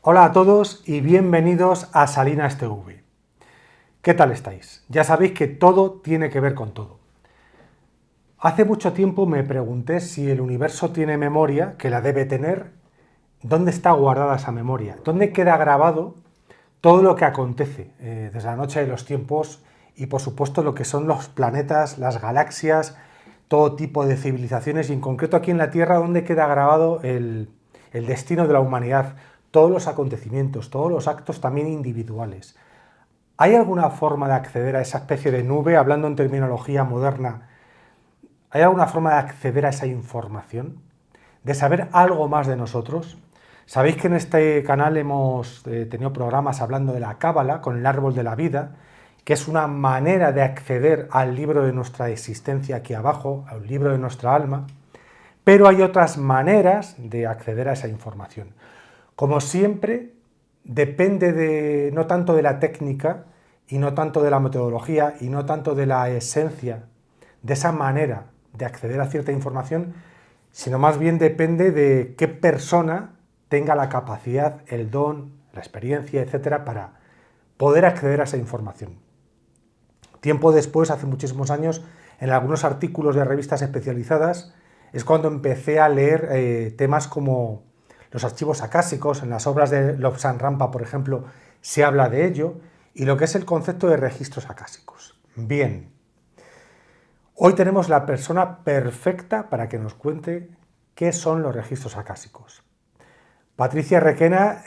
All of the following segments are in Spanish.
Hola a todos y bienvenidos a Salinas TV. ¿Qué tal estáis? Ya sabéis que todo tiene que ver con todo. Hace mucho tiempo me pregunté si el universo tiene memoria, que la debe tener. ¿Dónde está guardada esa memoria? ¿Dónde queda grabado todo lo que acontece desde la noche de los tiempos y por supuesto lo que son los planetas, las galaxias, todo tipo de civilizaciones y en concreto aquí en la Tierra dónde queda grabado el destino de la humanidad, todos los acontecimientos, todos los actos también individuales? ¿Hay alguna forma de acceder a esa especie de nube, hablando en terminología moderna? ¿Hay alguna forma de acceder a esa información? ¿De saber algo más de nosotros? Sabéis que en este canal hemos tenido programas hablando de la cábala con el árbol de la vida, que es una manera de acceder al libro de nuestra existencia aquí abajo, al libro de nuestra alma, pero hay otras maneras de acceder a esa información. Como siempre, depende no tanto de la técnica y no tanto de la metodología y no tanto de la esencia de esa manera de acceder a cierta información, sino más bien depende de qué persona tenga la capacidad, el don, la experiencia, etcétera, para poder acceder a esa información. Tiempo después, hace muchísimos años, en algunos artículos de revistas especializadas, es cuando empecé a leer temas como los archivos acásicos. En las obras de Lobsang Rampa, por ejemplo, se habla de ello, y lo que es el concepto de registros acásicos. Bien, hoy tenemos la persona perfecta para que nos cuente qué son los registros acásicos. Patricia Requena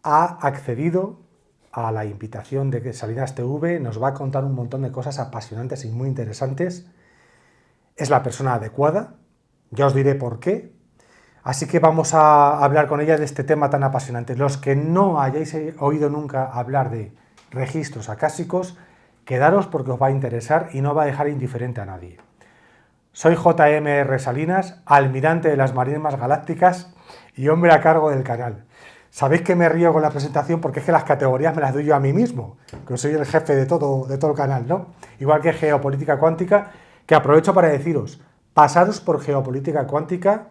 ha accedido a la invitación de Salinas TV, nos va a contar un montón de cosas apasionantes y muy interesantes. Es la persona adecuada, ya os diré por qué. Así que vamos a hablar con ella de este tema tan apasionante. Los que no hayáis oído nunca hablar de registros acásicos, quedaros porque os va a interesar y no va a dejar indiferente a nadie. Soy JMR Salinas, almirante de las Marinas Galácticas y hombre a cargo del canal. Sabéis que me río con la presentación porque es que las categorías me las doy yo a mí mismo, que soy el jefe de todo el canal, ¿no? Igual que Geopolítica Cuántica, que aprovecho para deciros, pasaros por Geopolítica Cuántica,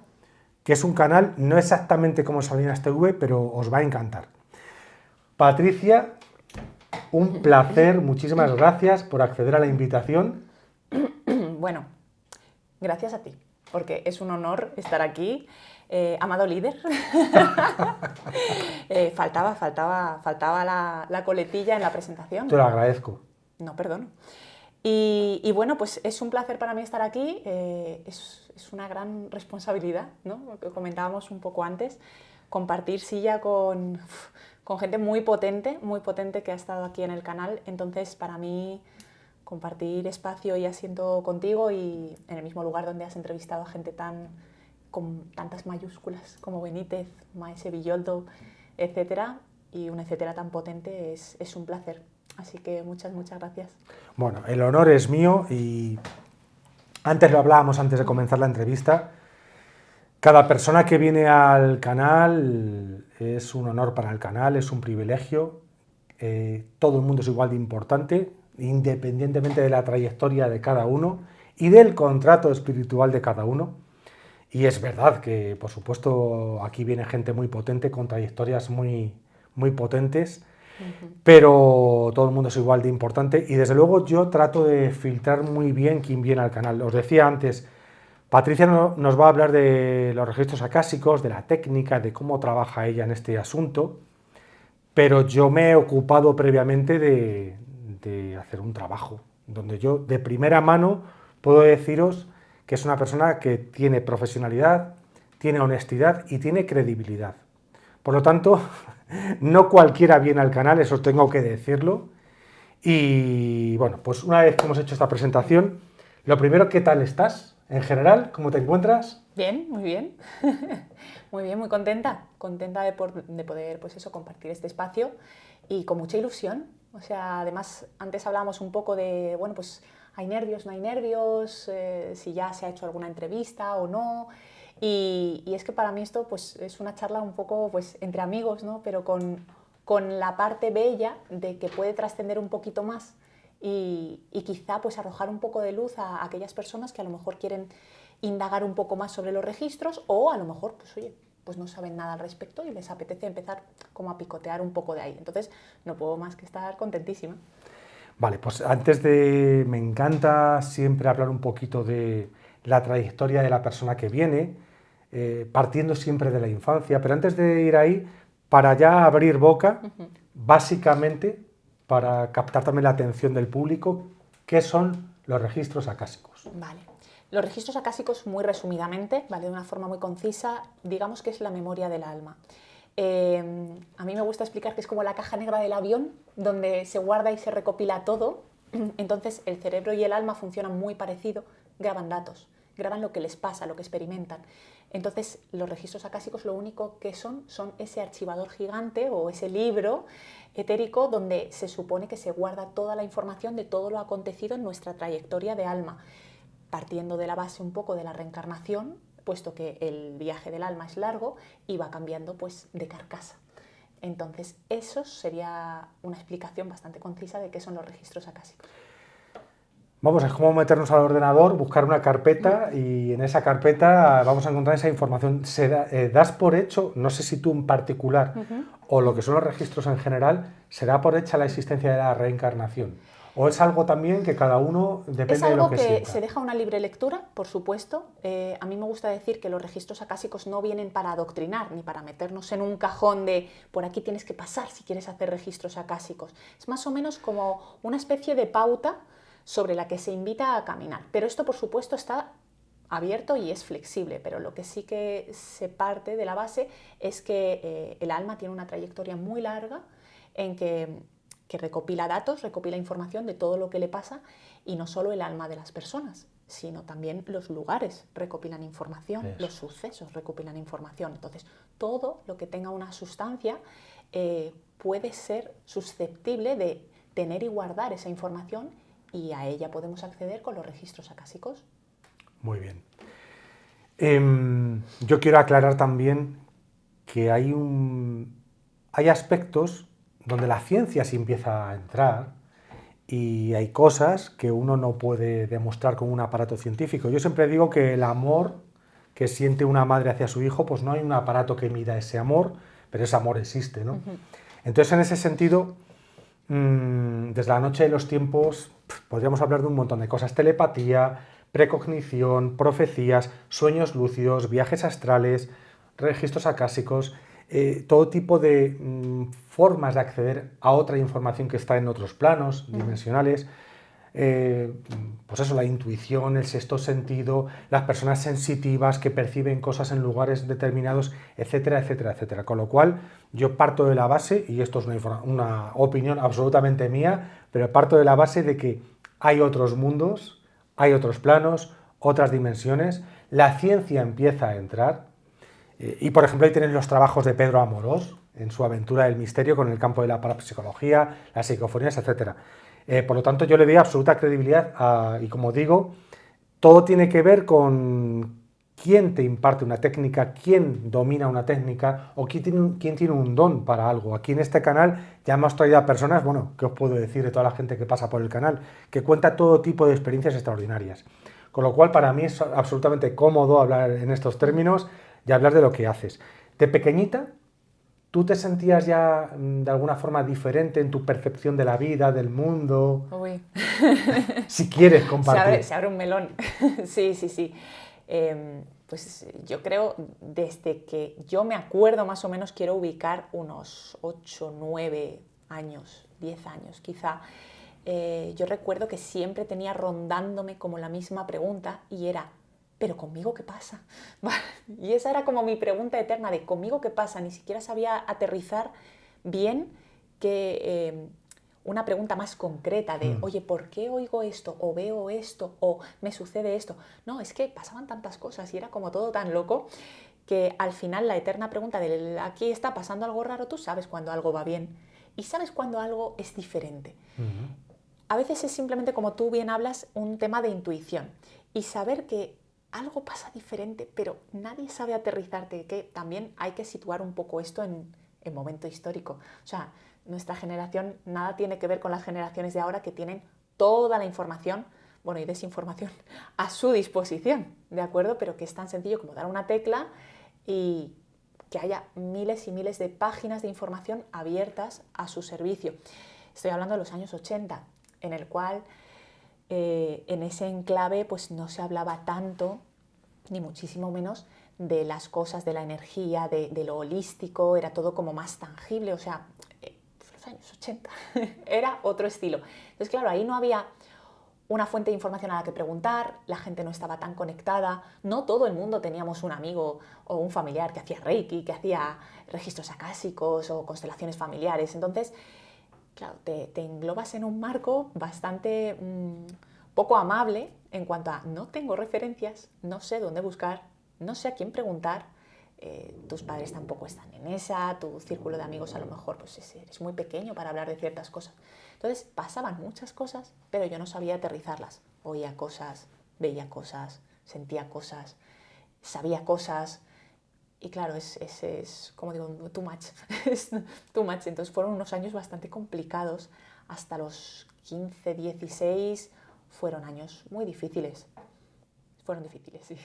que es un canal no exactamente como Salinas TV, pero os va a encantar. Patricia, un placer, muchísimas gracias por acceder a la invitación. Bueno, gracias a ti, porque es un honor estar aquí. Amado líder. Faltaba la coletilla en la presentación. Te lo agradezco. No, perdón. Y bueno, pues es un placer para mí estar aquí. Es una gran responsabilidad, ¿no? Lo que comentábamos un poco antes, compartir silla con gente muy potente que ha estado aquí en el canal. Entonces, para mí, compartir espacio y asiento contigo y en el mismo lugar donde has entrevistado a gente con tantas mayúsculas como Benítez, Maese Villoldo, etcétera, y un etcétera tan potente, es un placer. Así que muchas gracias. Bueno, el honor es mío y antes lo hablábamos antes de comenzar la entrevista. Cada persona que viene al canal es un honor para el canal, es un privilegio. Todo el mundo es igual de importante, independientemente de la trayectoria de cada uno y del contrato espiritual de cada uno. Y es verdad que, por supuesto, aquí viene gente muy potente, con trayectorias muy potentes, pero todo el mundo es igual de importante y desde luego yo trato de filtrar muy bien quién viene al canal. Os decía antes, Patricia nos va a hablar de los registros acásicos, de la técnica, de cómo trabaja ella en este asunto, pero yo me he ocupado previamente de hacer un trabajo donde yo de primera mano puedo deciros que es una persona que tiene profesionalidad, tiene honestidad y tiene credibilidad. Por lo tanto, no cualquiera viene al canal, eso tengo que decirlo. Y bueno, pues una vez que hemos hecho esta presentación, lo primero, ¿qué tal estás? En general, ¿cómo te encuentras? Bien, muy bien. Muy bien, muy contenta. Contenta de poder, pues eso, compartir este espacio y con mucha ilusión. O sea, además, antes hablábamos un poco de, bueno, pues hay nervios, no hay nervios, si ya se ha hecho alguna entrevista o no. Y es que para mí esto pues, es una charla un poco pues, entre amigos, ¿no? Pero con la parte bella de que puede trascender un poquito más y quizá pues, arrojar un poco de luz a aquellas personas que a lo mejor quieren indagar un poco más sobre los registros o a lo mejor, pues oye, pues no saben nada al respecto y les apetece empezar como a picotear un poco de ahí. Entonces, no puedo más que estar contentísima. Vale, pues me encanta siempre hablar un poquito de la trayectoria de la persona que viene, partiendo siempre de la infancia, pero antes de ir ahí, para ya abrir boca, básicamente, para captar también la atención del público, ¿qué son los registros acásicos? Vale. Los registros acásicos, muy resumidamente, ¿vale? De una forma muy concisa, digamos que es la memoria del alma. A mí me gusta explicar que es como la caja negra del avión, donde se guarda y se recopila todo. Entonces el cerebro y el alma funcionan muy parecido, graban datos, graban lo que les pasa, lo que experimentan. Entonces los registros acásicos lo único que son ese archivador gigante o ese libro etérico donde se supone que se guarda toda la información de todo lo acontecido en nuestra trayectoria de alma, partiendo de la base un poco de la reencarnación, puesto que el viaje del alma es largo y va cambiando pues de carcasa. Entonces, eso sería una explicación bastante concisa de qué son los registros acásicos. Vamos, es como meternos al ordenador, buscar una carpeta y en esa carpeta vamos a encontrar esa información. Das por hecho, no sé si tú en particular o lo que son los registros en general, ¿se da por hecha la existencia de la reencarnación? ¿O es algo también que cada uno depende de lo que sienta? Es algo que se deja una libre lectura, por supuesto. A mí me gusta decir que los registros acásicos no vienen para adoctrinar ni para meternos en un cajón de por aquí tienes que pasar si quieres hacer registros acásicos. Es más o menos como una especie de pauta sobre la que se invita a caminar. Pero esto, por supuesto, está abierto y es flexible, pero lo que sí que se parte de la base es que el alma tiene una trayectoria muy larga en que recopila datos, recopila información de todo lo que le pasa, y no solo el alma de las personas, sino también los lugares recopilan información, los sucesos recopilan información. Entonces, todo lo que tenga una sustancia puede ser susceptible de tener y guardar esa información, y a ella podemos acceder con los registros acásicos. Muy bien. Yo quiero aclarar también que hay aspectos donde la ciencia sí empieza a entrar y hay cosas que uno no puede demostrar con un aparato científico. Yo siempre digo que el amor que siente una madre hacia su hijo, pues no hay un aparato que mida ese amor, pero ese amor existe, ¿no? Entonces, en ese sentido, desde la noche de los tiempos podríamos hablar de un montón de cosas: telepatía, precognición, profecías, sueños lúcidos, viajes astrales, registros acásicos, todo tipo de formas de acceder a otra información que está en otros planos dimensionales. Pues eso, la intuición, el sexto sentido, las personas sensitivas que perciben cosas en lugares determinados, etcétera, etcétera, etcétera. Con lo cual, yo parto de la base, y esto es una opinión absolutamente mía, pero parto de la base de que hay otros mundos, hay otros planos, otras dimensiones, la ciencia empieza a entrar, y por ejemplo ahí tienen los trabajos de Pedro Amorós, en su aventura del misterio con el campo de la parapsicología, las psicofonías, etcétera. Por lo tanto, yo le doy absoluta credibilidad y, como digo, todo tiene que ver con quién te imparte una técnica, quién domina una técnica o quién tiene un don para algo. Aquí en este canal ya hemos traído a personas, bueno, ¿qué os puedo decir de toda la gente que pasa por el canal? Que cuenta todo tipo de experiencias extraordinarias. Con lo cual, para mí es absolutamente cómodo hablar en estos términos y hablar de lo que haces. De pequeñita, ¿tú te sentías ya de alguna forma diferente en tu percepción de la vida, del mundo? Uy. Si quieres compartir. Se abre un melón. Sí, sí, sí. Pues yo creo, desde que yo me acuerdo más o menos, quiero ubicar unos 8, 9 años, 10 años quizá. Yo recuerdo que siempre tenía rondándome como la misma pregunta, y era: ¿pero conmigo qué pasa? Y esa era como mi pregunta eterna de ¿conmigo qué pasa? Ni siquiera sabía aterrizar bien que una pregunta más concreta de oye, ¿por qué oigo esto? ¿O veo esto? ¿O me sucede esto? No, es que pasaban tantas cosas y era como todo tan loco que al final la eterna pregunta de aquí está pasando algo raro, tú sabes cuando algo va bien y sabes cuando algo es diferente. A veces es simplemente, como tú bien hablas, un tema de intuición y saber que algo pasa diferente, pero nadie sabe aterrizarte, que también hay que situar un poco esto en momento histórico. O sea, nuestra generación nada tiene que ver con las generaciones de ahora, que tienen toda la información, bueno, y desinformación a su disposición, ¿de acuerdo? Pero que es tan sencillo como dar una tecla y que haya miles y miles de páginas de información abiertas a su servicio. Estoy hablando de los años 80, en el cual en ese enclave pues no se hablaba tanto, ni muchísimo menos, de las cosas, de la energía, de lo holístico, era todo como más tangible, o sea, los años 80 era otro estilo. Entonces, claro, ahí no había una fuente de información a la que preguntar, la gente no estaba tan conectada, no todo el mundo teníamos un amigo o un familiar que hacía Reiki, que hacía registros acásicos o constelaciones familiares. Entonces, claro, te englobas en un marco bastante poco amable en cuanto a no tengo referencias, no sé dónde buscar, no sé a quién preguntar, tus padres tampoco están en esa, tu círculo de amigos a lo mejor pues es muy pequeño para hablar de ciertas cosas. Entonces pasaban muchas cosas, pero yo no sabía aterrizarlas. Oía cosas, veía cosas, sentía cosas, sabía cosas. Y claro, es como digo, too much. Es too much. Entonces fueron unos años bastante complicados. Hasta los 15, 16 fueron años muy difíciles. Fueron difíciles, sí.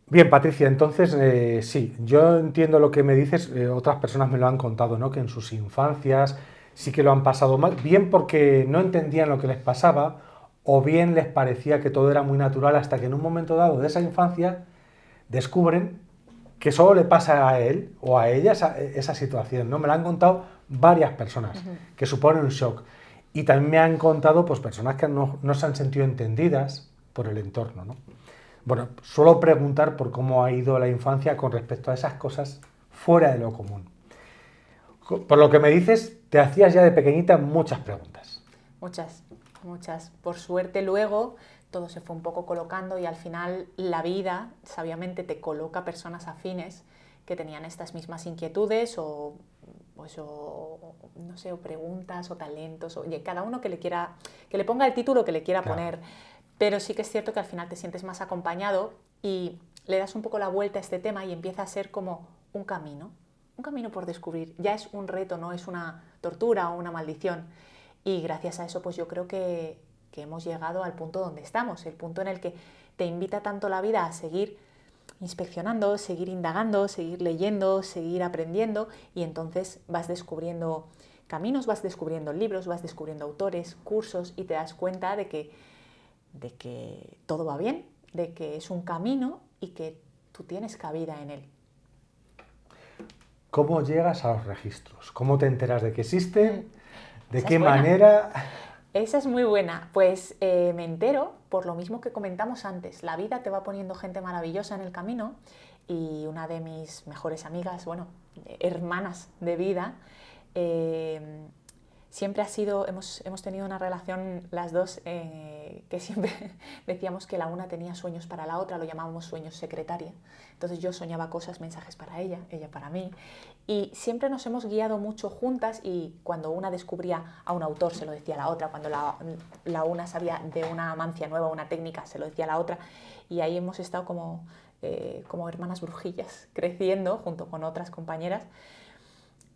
Bien, Patricia, entonces sí, yo entiendo lo que me dices, otras personas me lo han contado, ¿no? Que en sus infancias sí que lo han pasado mal, bien porque no entendían lo que les pasaba, o bien les parecía que todo era muy natural hasta que en un momento dado de esa infancia descubren que solo le pasa a él o a ella esa situación, ¿no? Me lo han contado varias personas, que suponen un shock. Y también me han contado pues, personas que no se han sentido entendidas por el entorno, ¿no? Bueno, suelo preguntar por cómo ha ido la infancia con respecto a esas cosas fuera de lo común. Por lo que me dices, te hacías ya de pequeñita muchas preguntas. Muchas, muchas. Por suerte luego todo se fue un poco colocando y al final la vida sabiamente te coloca personas afines que tenían estas mismas inquietudes o no sé, o preguntas o talentos, oye, cada uno que le ponga el título que le quiera poner. Pero sí que es cierto que al final te sientes más acompañado y le das un poco la vuelta a este tema y empieza a ser como un camino por descubrir. Ya es un reto, no es una tortura o una maldición. Y gracias a eso, pues yo creo que hemos llegado al punto donde estamos, el punto en el que te invita tanto la vida a seguir inspeccionando, seguir indagando, seguir leyendo, seguir aprendiendo y entonces vas descubriendo caminos, vas descubriendo libros, vas descubriendo autores, cursos y te das cuenta de que todo va bien, de que es un camino y que tú tienes cabida en él. ¿Cómo llegas a los registros? ¿Cómo te enteras de que existen? ¿De Esa qué es buena. manera? Esa es muy buena. Pues me entero por lo mismo que comentamos antes. La vida te va poniendo gente maravillosa en el camino y una de mis mejores amigas, bueno, hermanas de vida, siempre ha sido, hemos tenido una relación las dos que siempre decíamos que la una tenía sueños para la otra, lo llamábamos sueños secretaria. Entonces yo soñaba cosas, mensajes para ella para mí. Y siempre nos hemos guiado mucho juntas y cuando una descubría a un autor se lo decía a la otra, cuando la una sabía de una mancia nueva, una técnica, se lo decía a la otra. Y ahí hemos estado como hermanas brujillas, creciendo junto con otras compañeras.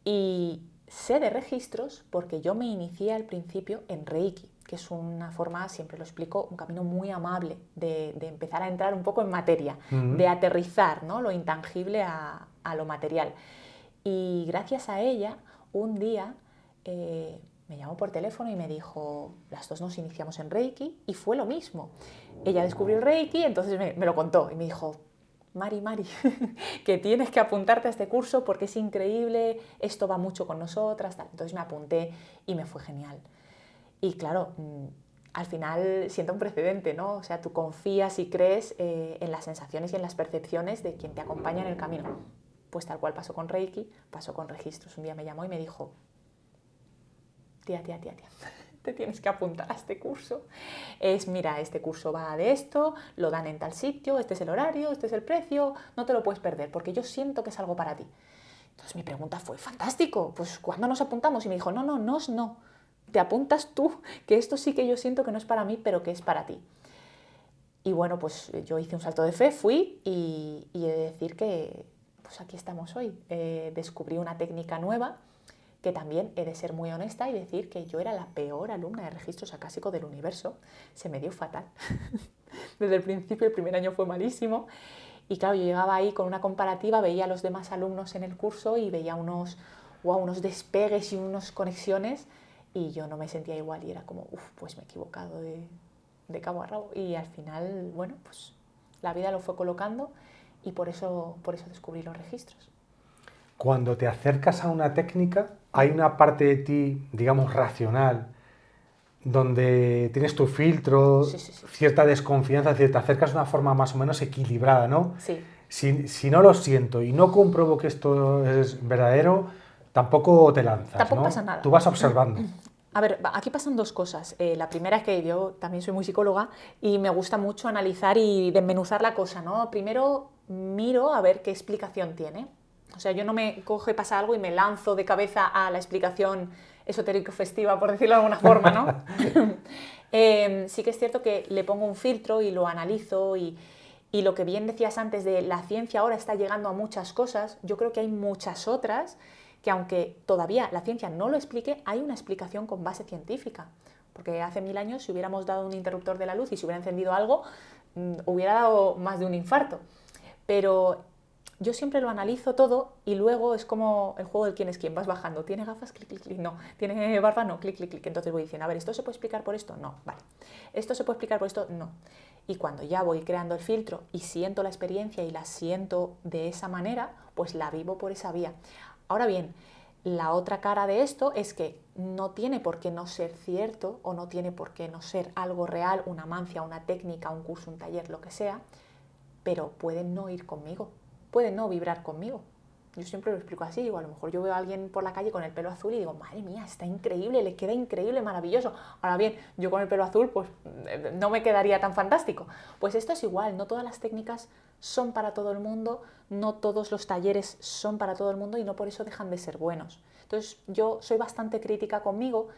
Y sé de registros porque yo me inicié al principio en Reiki, que es una forma, siempre lo explico, un camino muy amable de empezar a entrar un poco en materia, de aterrizar, ¿no?, lo intangible a lo material. Y gracias a ella, un día me llamó por teléfono y me dijo, las dos nos iniciamos en Reiki y fue lo mismo. Ella descubrió el Reiki, entonces me lo contó y me dijo, Mari, que tienes que apuntarte a este curso porque es increíble, esto va mucho con nosotras, tal. Entonces me apunté y me fue genial. Y claro, al final sienta un precedente, ¿no? O sea, tú confías y crees en las sensaciones y en las percepciones de quien te acompaña en el camino. Pues tal cual pasó con Reiki, pasó con registros. Un día me llamó y me dijo, tía, te tienes que apuntar a este curso. Mira, este curso va de esto, lo dan en tal sitio, este es el horario, este es el precio, no te lo puedes perder porque yo siento que es algo para ti. Entonces mi pregunta fue, fantástico, pues ¿cuándo nos apuntamos? Y me dijo, no, te apuntas tú, que esto sí que yo siento que no es para mí, pero que es para ti. Y bueno, pues yo hice un salto de fe, fui y he de decir que pues aquí estamos hoy. Descubrí una técnica nueva que también he de ser muy honesta y decir que yo era la peor alumna de registros acásicos del universo. Se me dio fatal. Desde el principio, el primer año fue malísimo Y claro, yo llegaba ahí con una comparativa, veía a los demás alumnos en el curso y veía unos despegues y unas conexiones y yo no me sentía igual y era como, pues me he equivocado de cabo a rabo. Y al final, bueno, pues la vida lo fue colocando y por eso descubrí los registros. Cuando te acercas a una técnica, hay una parte de ti, digamos, racional, donde tienes tu filtro, Sí, sí, sí. cierta desconfianza, es decir, te acercas de una forma más o menos equilibrada, ¿no? Sí. Si no lo siento y no compruebo que esto es verdadero, tampoco te lanzas, Tampoco ¿no? pasa nada. Tú vas observando. A ver, aquí pasan dos cosas. La primera es que yo también soy muy psicóloga y me gusta mucho analizar y desmenuzar la cosa, ¿no? Primero miro a ver qué explicación tiene. O sea, yo no me coge, pasa algo y me lanzo de cabeza a la explicación esotérico-festiva, por decirlo de alguna forma, ¿no? Sí que es cierto que le pongo un filtro y lo analizo y lo que bien decías antes de la ciencia ahora está llegando a muchas cosas, yo creo que hay muchas otras que aunque todavía la ciencia no lo explique, hay una explicación con base científica. Porque hace 1000 años si hubiéramos dado un interruptor de la luz y se hubiera encendido algo, hubiera dado más de un infarto. Pero yo siempre lo analizo todo y luego es como el juego del quién es quién, vas bajando, ¿tiene gafas? Clic, clic, clic, no, ¿tiene barba? No, clic, clic, clic, entonces voy diciendo, a ver, ¿esto se puede explicar por esto? No, vale, ¿esto se puede explicar por esto? No. Y cuando ya voy creando el filtro y siento la experiencia y la siento de esa manera, pues la vivo por esa vía. Ahora bien, la otra cara de esto es que no tiene por qué no ser cierto o no tiene por qué no ser algo real, una mancia, una técnica, un curso, un taller, lo que sea, pero pueden no ir conmigo, pueden no vibrar conmigo. Yo siempre lo explico así, digo, a lo mejor yo veo a alguien por la calle con el pelo azul y digo, madre mía, está increíble, le queda increíble, maravilloso. Ahora bien, yo con el pelo azul pues no me quedaría tan fantástico. Pues esto es igual, no todas las técnicas son para todo el mundo, no todos los talleres son para todo el mundo y no por eso dejan de ser buenos. Entonces yo soy bastante crítica conmigo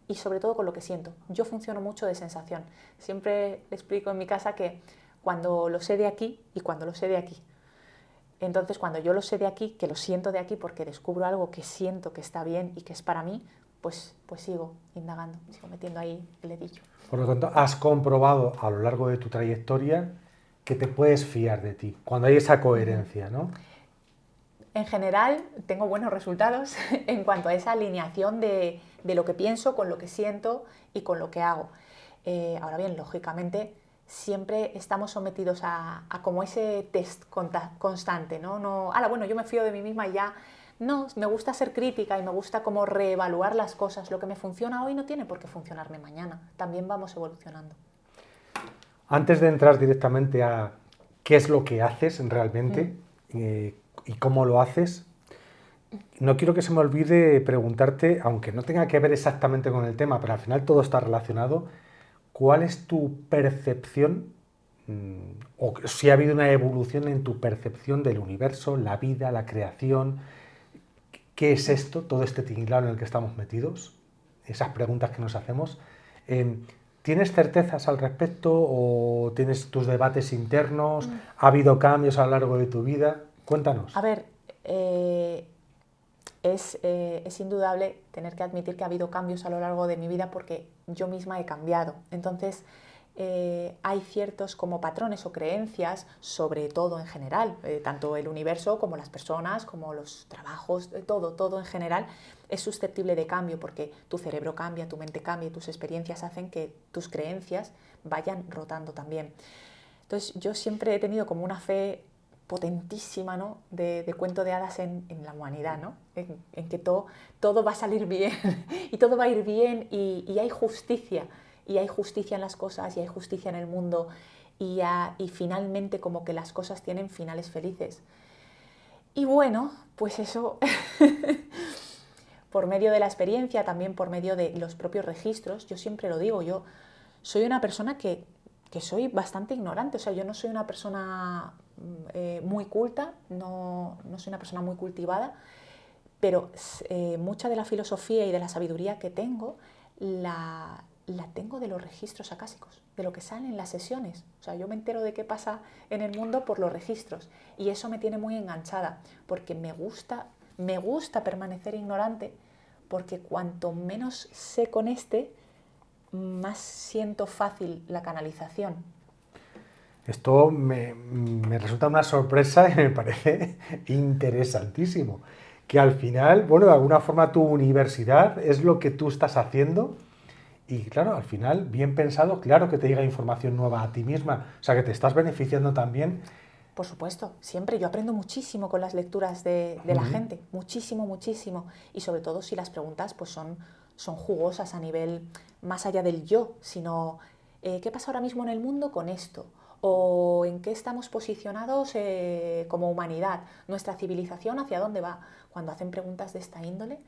y sobre todo con lo que siento. Yo funciono mucho de sensación. Siempre explico en mi casa que cuando lo sé de aquí y cuando lo sé de aquí. Entonces, cuando yo lo sé de aquí, que lo siento de aquí porque descubro algo que siento que está bien y que es para mí, pues sigo indagando, sigo metiendo ahí el dedillo. Por lo tanto, has comprobado a lo largo de tu trayectoria que te puedes fiar de ti, cuando hay esa coherencia, ¿no? En general, tengo buenos resultados en cuanto a esa alineación de lo que pienso con lo que siento y con lo que hago. Ahora bien, lógicamente, siempre estamos sometidos a como ese test constante, ¿no? Bueno, yo me fío de mí misma y ya. No, me gusta ser crítica y me gusta como reevaluar las cosas. Lo que me funciona hoy no tiene por qué funcionarme mañana. También vamos evolucionando. Antes de entrar directamente a qué es lo que haces realmente y cómo lo haces, no quiero que se me olvide preguntarte, aunque no tenga que ver exactamente con el tema, pero al final todo está relacionado, ¿cuál es tu percepción o si ha habido una evolución en tu percepción del universo, la vida, la creación? ¿Qué es esto, todo este tinglado en el que estamos metidos? Esas preguntas que nos hacemos. ¿Tienes certezas al respecto o tienes tus debates internos? ¿Ha habido cambios a lo largo de tu vida? Cuéntanos. A ver, es indudable tener que admitir que ha habido cambios a lo largo de mi vida porque yo misma he cambiado. Entonces, hay ciertos como patrones o creencias, sobre todo en general, tanto el universo como las personas, como los trabajos, todo en general es susceptible de cambio porque tu cerebro cambia, tu mente cambia, tus experiencias hacen que tus creencias vayan rotando también. Entonces yo siempre he tenido como una fe potentísima, ¿no? de cuento de hadas en la humanidad, ¿no? en que todo va a salir bien y todo va a ir bien y hay justicia en las cosas y hay justicia en el mundo y finalmente como que las cosas tienen finales felices. Y bueno, pues eso por medio de la experiencia, también por medio de los propios registros, yo siempre lo digo, yo soy una persona que soy bastante ignorante, o sea, yo no soy una persona muy culta, no soy una persona muy cultivada, pero mucha de la filosofía y de la sabiduría que tengo la tengo de los registros acásicos, de lo que sale en las sesiones. O sea, yo me entero de qué pasa en el mundo por los registros y eso me tiene muy enganchada porque me gusta permanecer ignorante porque cuanto menos sé con más siento fácil la canalización. Esto me resulta una sorpresa y me parece interesantísimo. Que al final, bueno, de alguna forma tu universidad es lo que tú estás haciendo y claro, al final, bien pensado, claro que te llega información nueva a ti misma, o sea que te estás beneficiando también. Por supuesto, siempre. Yo aprendo muchísimo con las lecturas de la Ujú. gente, muchísimo, muchísimo. Y sobre todo si las preguntas pues son jugosas a nivel más allá del yo, sino ¿qué pasa ahora mismo en el mundo con esto? ¿O en qué estamos posicionados como humanidad? ¿Nuestra civilización hacia dónde va? Cuando hacen preguntas de esta índole,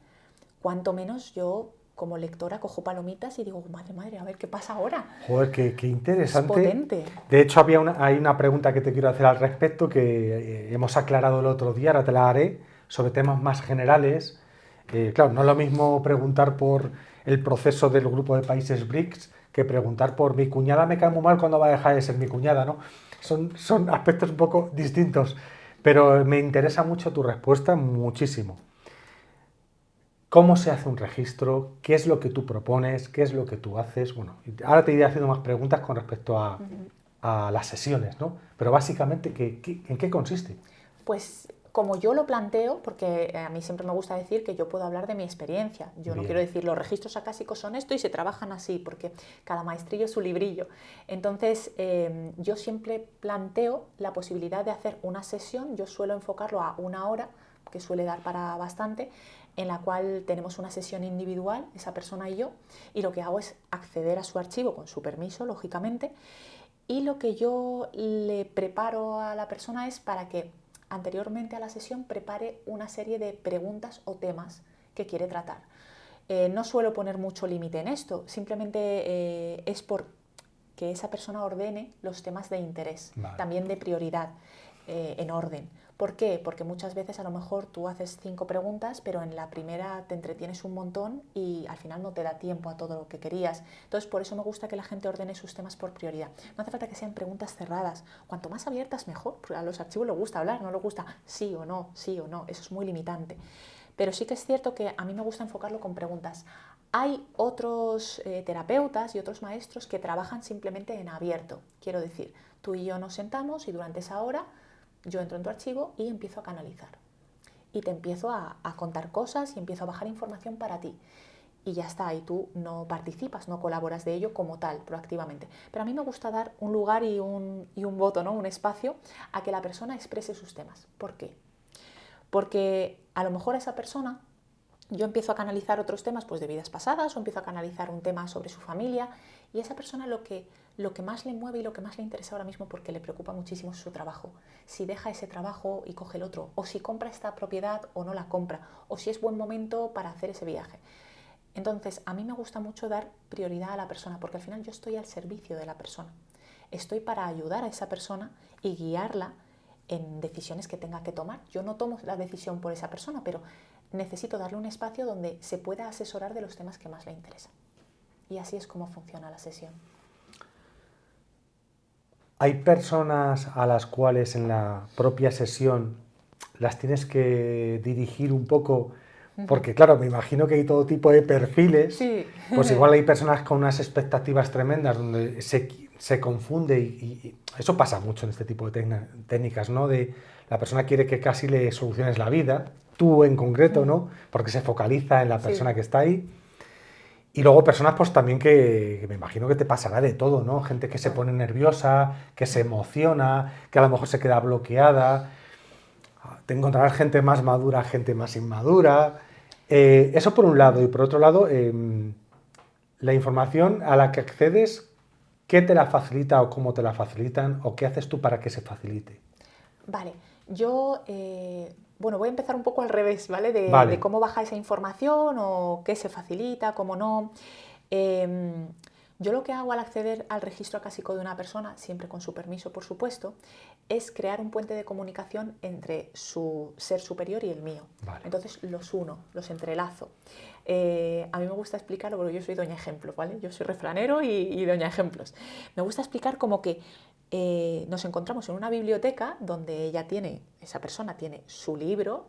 cuanto menos yo como lectora cojo palomitas y digo, madre, madre, a ver qué pasa ahora. Joder, qué Es interesante. potente. De hecho, hay una pregunta que te quiero hacer al respecto que hemos aclarado el otro día, ahora te la haré, sobre temas más generales. Claro, no es lo mismo preguntar por el proceso del grupo de países BRICS que preguntar por mi cuñada me cae muy mal cuando va a dejar de ser mi cuñada, ¿no? Son aspectos un poco distintos, pero me interesa mucho tu respuesta, muchísimo. ¿Cómo se hace un registro? ¿Qué es lo que tú propones? ¿Qué es lo que tú haces? Bueno, ahora te iré haciendo más preguntas con respecto a las sesiones, ¿no? Pero básicamente, ¿en qué consiste? Pues como yo lo planteo, porque a mí siempre me gusta decir que yo puedo hablar de mi experiencia. Yo no quiero Bien, decir los registros acásicos son esto y se trabajan así, porque cada maestrillo es su librillo. Entonces, yo siempre planteo la posibilidad de hacer una sesión, yo suelo enfocarlo a una hora, que suele dar para bastante, en la cual tenemos una sesión individual, esa persona y yo, y lo que hago es acceder a su archivo con su permiso, lógicamente, y lo que yo le preparo a la persona es para que anteriormente a la sesión prepare una serie de preguntas o temas que quiere tratar. No suelo poner mucho límite en esto, simplemente es por que esa persona ordene los temas de interés, vale. también de prioridad, en orden. ¿Por qué? Porque muchas veces a lo mejor tú haces 5 preguntas, pero en la primera te entretienes un montón y al final no te da tiempo a todo lo que querías. Entonces, por eso me gusta que la gente ordene sus temas por prioridad. No hace falta que sean preguntas cerradas. Cuanto más abiertas, mejor. Porque a los archivos les gusta hablar, no les gusta sí o no, sí o no. Eso es muy limitante. Pero sí que es cierto que a mí me gusta enfocarlo con preguntas. Hay otros terapeutas y otros maestros que trabajan simplemente en abierto. Quiero decir, tú y yo nos sentamos y durante esa hora yo entro en tu archivo y empiezo a canalizar. Y te empiezo a contar cosas y empiezo a bajar información para ti. Y ya está, y tú no participas, no colaboras de ello como tal, proactivamente. Pero a mí me gusta dar un lugar y un voto, ¿no? Un espacio a que la persona exprese sus temas. ¿Por qué? Porque a lo mejor esa persona, yo empiezo a canalizar otros temas pues, de vidas pasadas o empiezo a canalizar un tema sobre su familia y esa persona lo que más le mueve y lo que más le interesa ahora mismo porque le preocupa muchísimo es su trabajo. Si deja ese trabajo y coge el otro, o si compra esta propiedad o no la compra, o si es buen momento para hacer ese viaje. Entonces, a mí me gusta mucho dar prioridad a la persona porque al final yo estoy al servicio de la persona. Estoy para ayudar a esa persona y guiarla en decisiones que tenga que tomar. Yo no tomo la decisión por esa persona, pero necesito darle un espacio donde se pueda asesorar de los temas que más le interesan. Y así es como funciona la sesión. ¿Hay personas a las cuales en la propia sesión las tienes que dirigir un poco? Porque claro, me imagino que hay todo tipo de perfiles, Sí. pues igual hay personas con unas expectativas tremendas donde se confunde y eso pasa mucho en este tipo de técnicas, ¿no? De la persona quiere que casi le soluciones la vida, tú en concreto, ¿no? Porque se focaliza en la Sí. persona que está ahí. Y luego personas pues también que me imagino que te pasará de todo, ¿no? Gente que se Bueno, pone nerviosa, que se emociona, que a lo mejor se queda bloqueada. Te encontrarás gente más madura, gente más inmadura. Eso por un lado. Y por otro lado, la información a la que accedes, ¿qué te la facilita o cómo te la facilitan? ¿O qué haces tú para que se facilite? vale, yo, bueno, voy a empezar un poco al revés, ¿vale? De Vale. cómo baja esa información o qué se facilita, cómo no. Em, yo lo que hago al acceder al registro acásico de una persona, siempre con su permiso, por supuesto, es crear un puente de comunicación entre su ser superior y el mío. Vale. Entonces los uno, los entrelazo. A mí me gusta explicarlo porque yo soy doña ejemplo, ¿vale? Yo soy refranero y doña ejemplos. Me gusta explicar como que nos encontramos en una biblioteca donde esa persona tiene su libro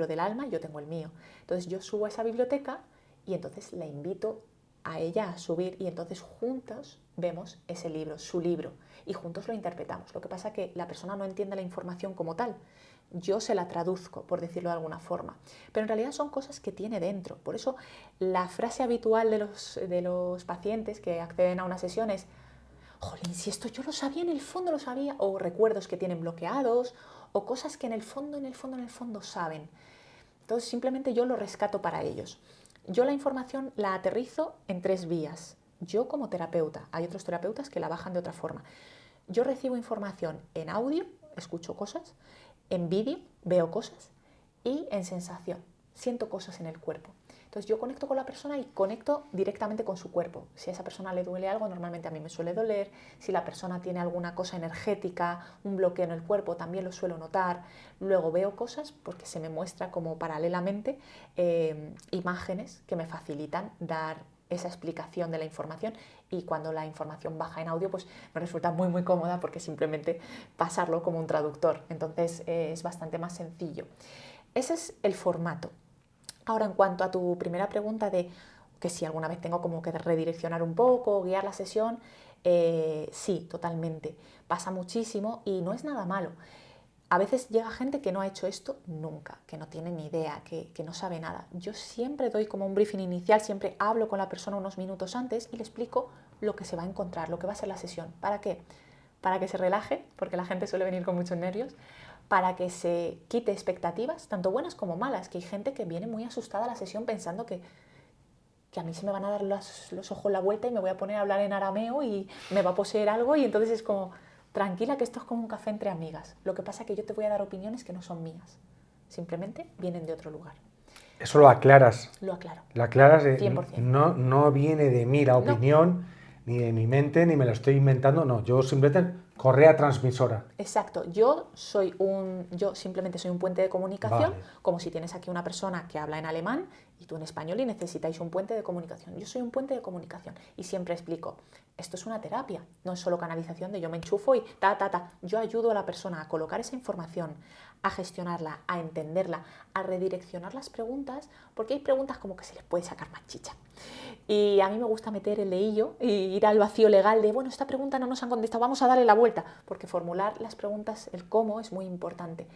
del alma, y yo tengo el mío. Entonces yo subo a esa biblioteca y entonces la invito a ella a subir y entonces juntos vemos ese libro, su libro, y juntos lo interpretamos. Lo que pasa es que la persona no entiende la información como tal. Yo se la traduzco, por decirlo de alguna forma. Pero en realidad son cosas que tiene dentro. Por eso la frase habitual de los pacientes que acceden a una sesión es: jolín, si esto yo lo sabía, en el fondo lo sabía, o recuerdos que tienen bloqueados, o cosas que en el fondo saben. Entonces simplemente yo lo rescato para ellos. Yo la información la aterrizo en 3 vías. Yo como terapeuta, hay otros terapeutas que la bajan de otra forma. Yo recibo información en audio, escucho cosas, en vídeo, veo cosas, y en sensación, siento cosas en el cuerpo. Entonces yo conecto con la persona y conecto directamente con su cuerpo. Si a esa persona le duele algo, normalmente a mí me suele doler. Si la persona tiene alguna cosa energética, un bloqueo en el cuerpo, también lo suelo notar. Luego veo cosas porque se me muestra como paralelamente imágenes que me facilitan dar esa explicación de la información, y cuando la información baja en audio pues me resulta muy cómoda porque simplemente pasarlo como un traductor. Entonces es bastante más sencillo. Ese es el formato. Ahora, en cuanto a tu primera pregunta de que si alguna vez tengo como que redireccionar un poco, guiar la sesión, sí, totalmente. Pasa muchísimo y no es nada malo. A veces llega gente que no ha hecho esto nunca, que no tiene ni idea, que no sabe nada. Yo siempre doy como un briefing inicial, siempre hablo con la persona unos minutos antes y le explico lo que se va a encontrar, lo que va a ser la sesión. ¿Para qué? Para que se relaje, porque la gente suele venir con muchos nervios, para que se quite expectativas, tanto buenas como malas, que hay gente que viene muy asustada a la sesión pensando que a mí se me van a dar los ojos la vuelta y me voy a poner a hablar en arameo y me va a poseer algo, y entonces es como: tranquila, que esto es como un café entre amigas. Lo que pasa es que yo te voy a dar opiniones que no son mías, simplemente vienen de otro lugar. Eso lo aclaras. Lo aclaro. Lo aclaras, 100%. no viene de mí la opinión, ni de mi mente, ni me lo estoy inventando, no. Yo simplemente correa transmisora. Exacto, yo simplemente soy un puente de comunicación, Vale. como si tienes aquí una persona que habla en alemán y tú en español y necesitáis un puente de comunicación. Yo soy un puente de comunicación y siempre explico: esto es una terapia, no es solo canalización de yo me enchufo y ta. Yo ayudo a la persona a colocar esa información, a gestionarla, a entenderla, a redireccionar las preguntas, porque hay preguntas como que se les puede sacar más chicha. Y a mí me gusta meter el leillo y ir al vacío legal de: bueno, esta pregunta no nos han contestado, vamos a darle la vuelta, porque formular las preguntas, el cómo, es muy importante.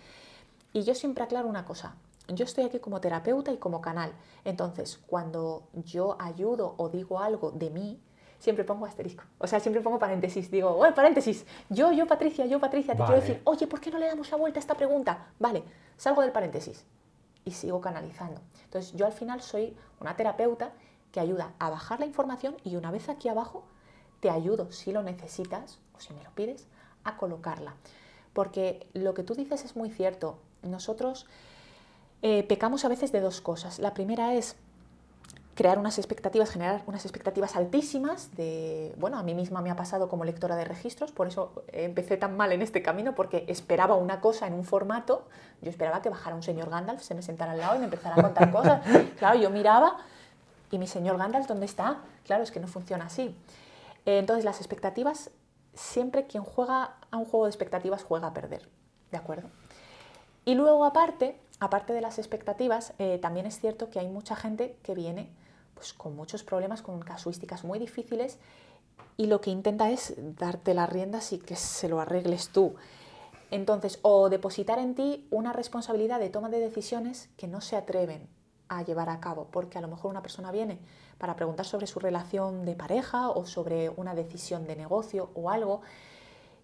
Y yo siempre aclaro una cosa: yo estoy aquí como terapeuta y como canal. Entonces, cuando yo ayudo o digo algo de mí, siempre pongo asterisco. O sea, siempre pongo paréntesis. Digo: oye, paréntesis, yo Patricia, te quiero decir, oye, ¿por qué no le damos la vuelta a esta pregunta? Vale, salgo del paréntesis y sigo canalizando. Entonces, yo al final soy una terapeuta que ayuda a bajar la información, y una vez aquí abajo te ayudo, si lo necesitas o si me lo pides, a colocarla. Porque lo que tú dices es muy cierto. Nosotros pecamos a veces de 2 cosas. La primera es crear unas expectativas, generar unas expectativas altísimas a mí misma me ha pasado como lectora de registros, por eso empecé tan mal en este camino, porque esperaba una cosa en un formato. Yo esperaba que bajara un señor Gandalf, se me sentara al lado y me empezara a contar cosas. Claro, yo miraba y: mi señor Gandalf, ¿dónde está? Claro, es que no funciona así. Entonces, las expectativas, siempre quien juega a un juego de expectativas juega a perder, ¿de acuerdo? Y luego, aparte de las expectativas, también es cierto que hay mucha gente que viene pues con muchos problemas, con casuísticas muy difíciles, y lo que intenta es darte las riendas y que se lo arregles tú. Entonces, o depositar en ti una responsabilidad de toma de decisiones que no se atreven a llevar a cabo, porque a lo mejor una persona viene para preguntar sobre su relación de pareja o sobre una decisión de negocio o algo,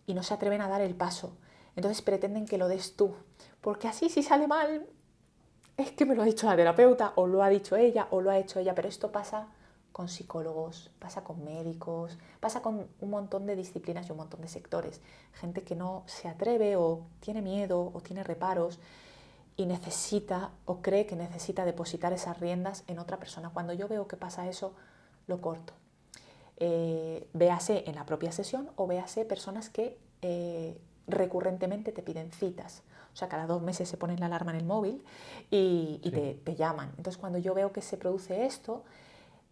y no se atreven a dar el paso. Entonces pretenden que lo des tú, porque así, si sale mal, es que me lo ha dicho la terapeuta, o lo ha dicho ella, o lo ha hecho ella. Pero esto pasa con psicólogos, pasa con médicos, pasa con un montón de disciplinas y un montón de sectores. Gente que no se atreve, o tiene miedo, o tiene reparos, y necesita o cree que necesita depositar esas riendas en otra persona. Cuando yo veo que pasa eso, lo corto. Véase en la propia sesión, o véase personas que recurrentemente te piden citas. O sea, cada 2 meses se ponen la alarma en el móvil y Sí. te llaman. Entonces, cuando yo veo que se produce esto,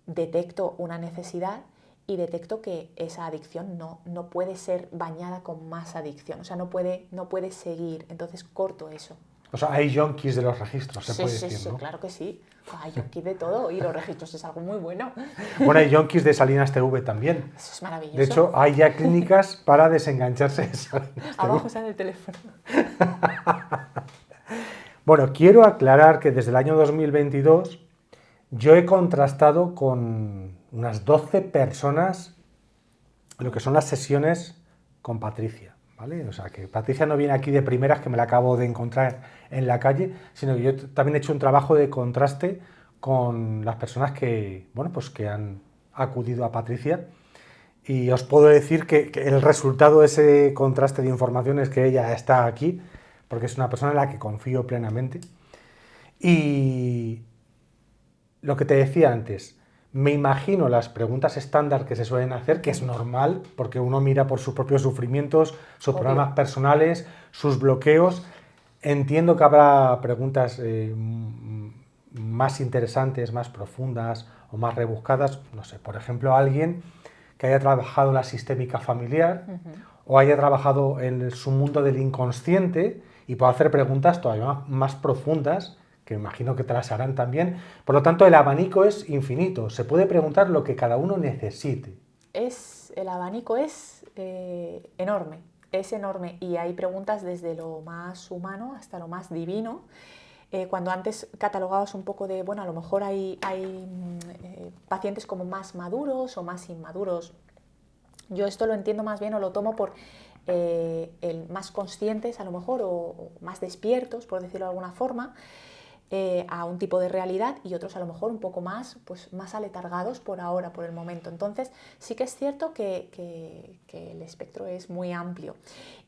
detecto una necesidad y detecto que esa adicción no puede ser bañada con más adicción. O sea, no puede seguir. Entonces, corto eso. O sea, hay yonkis de los registros, se Sí, puede sí, decir, sí, ¿no? claro que sí. Hay aquí de todo y los registros es algo muy bueno. Bueno, hay yonkis de Salinas TV también. Eso es maravilloso. De hecho, hay ya clínicas para desengancharse de Salinas TV. Abajo sale el teléfono. Bueno, quiero aclarar que desde el año 2022 yo he contrastado con unas 12 personas lo que son las sesiones con Patricia, ¿vale? O sea, que Patricia no viene aquí de primeras, que me la acabo de encontrar en la calle, sino que yo también he hecho un trabajo de contraste con las personas que, bueno, pues que han acudido a Patricia. Y os puedo decir que el resultado de ese contraste de información es que ella está aquí, porque es una persona en la que confío plenamente. Y lo que te decía antes, me imagino las preguntas estándar que se suelen hacer, que es normal, porque uno mira por sus propios sufrimientos, sus Obvio. problemas personales, sus bloqueos. Entiendo que habrá preguntas más interesantes, más profundas o más rebuscadas. No sé, por ejemplo, alguien que haya trabajado la sistémica familiar o haya trabajado en su mundo del inconsciente y pueda hacer preguntas todavía más profundas, que imagino que te las harán también. Por lo tanto, el abanico es infinito. Se puede preguntar lo que cada uno necesite. El abanico es enorme, es enorme y hay preguntas desde lo más humano hasta lo más divino. Cuando antes catalogabas un poco de, bueno, a lo mejor hay pacientes como más maduros o más inmaduros. Yo esto lo entiendo más bien o lo tomo por el más conscientes a lo mejor o más despiertos, por decirlo de alguna forma, a un tipo de realidad y otros a lo mejor un poco más, pues, más aletargados por ahora, por el momento. Entonces sí que es cierto que el espectro es muy amplio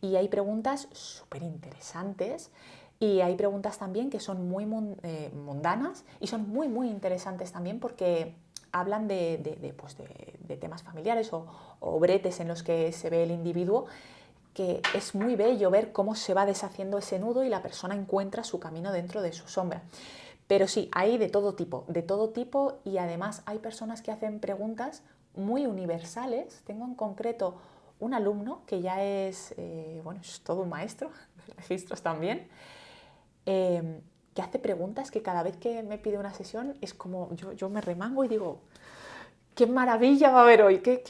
y hay preguntas súper interesantes y hay preguntas también que son muy mundanas y son muy, muy interesantes también porque hablan de temas familiares o bretes en los que se ve el individuo, que es muy bello ver cómo se va deshaciendo ese nudo y la persona encuentra su camino dentro de su sombra. Pero sí, hay de todo tipo y además hay personas que hacen preguntas muy universales. Tengo en concreto un alumno que ya es, bueno, es todo un maestro, de registros también, que hace preguntas que cada vez que me pide una sesión es como, yo me remango y digo, qué maravilla va a haber hoy, qué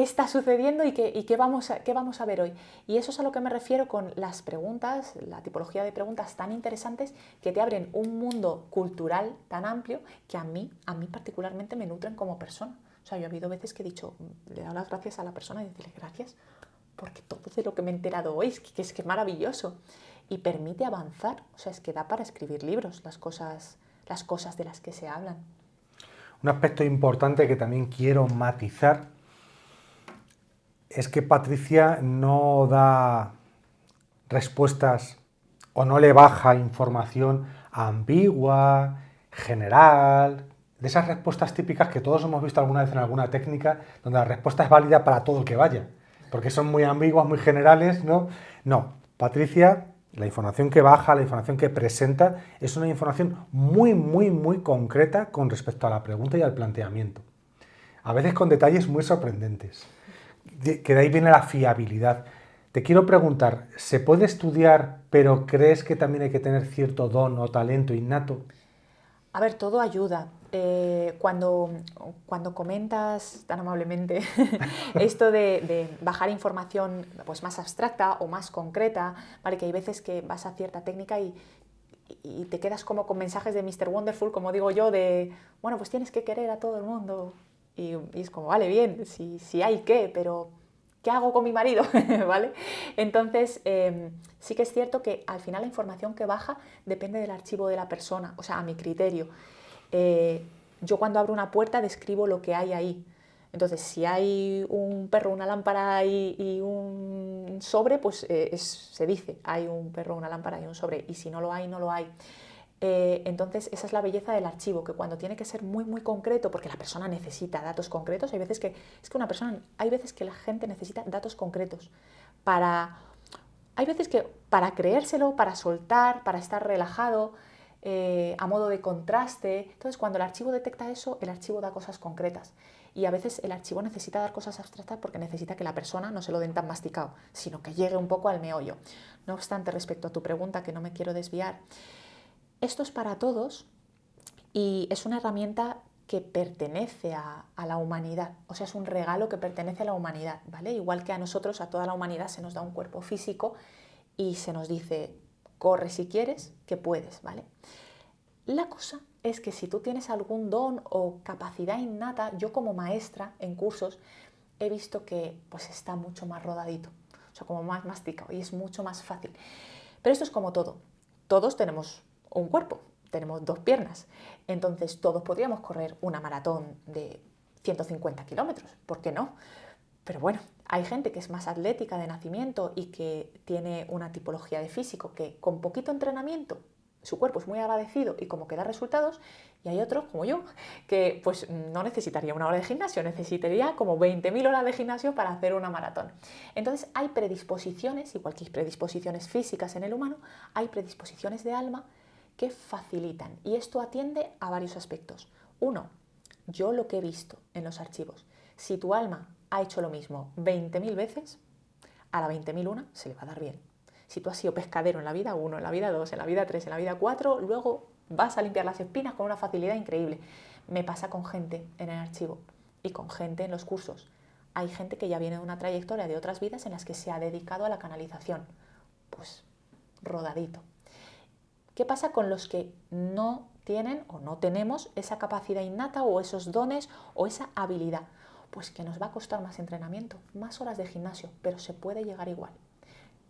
está sucediendo y qué vamos a ver hoy. Y eso es a lo que me refiero con las preguntas, la tipología de preguntas tan interesantes que te abren un mundo cultural tan amplio que a mí particularmente me nutren como persona. O sea, yo he habido veces que he dicho, le he dado las gracias a la persona y decirle gracias, porque todo de lo que me he enterado hoy es que maravilloso. Y permite avanzar, o sea, es que da para escribir libros las cosas de las que se hablan. Un aspecto importante que también quiero matizar es que Patricia no da respuestas o no le baja información ambigua, general, de esas respuestas típicas que todos hemos visto alguna vez en alguna técnica, donde la respuesta es válida para todo el que vaya, porque son muy ambiguas, muy generales, ¿no? No, Patricia, la información que baja, la información que presenta, es una información muy, muy, muy concreta con respecto a la pregunta y al planteamiento. A veces con detalles muy sorprendentes, que de ahí viene la fiabilidad. Te quiero preguntar, ¿se puede estudiar, pero crees que también hay que tener cierto don o talento innato? A ver, todo ayuda. Cuando comentas tan amablemente esto de bajar información pues más abstracta o más concreta, ¿vale? Que hay veces que vas a cierta técnica y te quedas como con mensajes de Mr. Wonderful, como digo yo, de, bueno, pues tienes que querer a todo el mundo. Y es como, vale, bien, si hay que, pero ¿qué hago con mi marido? ¿Vale? Entonces, sí que es cierto que al final la información que baja depende del archivo de la persona, o sea, a mi criterio. Yo cuando abro una puerta describo lo que hay ahí. Entonces, si hay un perro, una lámpara y un sobre, pues se dice, hay un perro, una lámpara y un sobre. Y si no lo hay, no lo hay. Entonces, esa es la belleza del archivo, que cuando tiene que ser muy, muy concreto, porque la persona necesita datos concretos, hay veces que la gente necesita datos concretos hay veces que para creérselo, para soltar, para estar relajado, a modo de contraste. Entonces, cuando el archivo detecta eso, el archivo da cosas concretas. Y a veces el archivo necesita dar cosas abstractas porque necesita que la persona no se lo den tan masticado, sino que llegue un poco al meollo. No obstante, respecto a tu pregunta, que no me quiero desviar, esto es para todos y es una herramienta que pertenece a la humanidad, o sea, es un regalo que pertenece a la humanidad, ¿vale? Igual que a nosotros, a toda la humanidad, se nos da un cuerpo físico y se nos dice, corre si quieres, que puedes, ¿vale? La cosa es que si tú tienes algún don o capacidad innata, yo como maestra en cursos he visto que pues está mucho más rodadito, o sea, como más masticado y es mucho más fácil. Pero esto es como todo, todos tenemos un cuerpo, tenemos 2 piernas, entonces todos podríamos correr una maratón de 150 kilómetros, ¿por qué no? Pero bueno, hay gente que es más atlética de nacimiento y que tiene una tipología de físico que con poquito entrenamiento su cuerpo es muy agradecido y como que da resultados, y hay otros, como yo, que pues no necesitaría 1 hora de gimnasio, necesitaría como 20.000 horas de gimnasio para hacer una maratón. Entonces hay predisposiciones, igual que hay predisposiciones físicas en el humano, hay predisposiciones de alma que facilitan, y esto atiende a varios aspectos. 1, yo lo que he visto en los archivos, si tu alma ha hecho lo mismo 20.000 veces, a la 20.001 se le va a dar bien. Si tú has sido pescadero en la vida 1, en la vida 2, en la vida 3, en la vida 4, luego vas a limpiar las espinas con una facilidad increíble. Me pasa con gente en el archivo y con gente en los cursos. Hay gente que ya viene de una trayectoria de otras vidas en las que se ha dedicado a la canalización. Pues rodadito. ¿Qué pasa con los que no tienen o no tenemos esa capacidad innata o esos dones o esa habilidad? Pues que nos va a costar más entrenamiento, más horas de gimnasio, pero se puede llegar igual.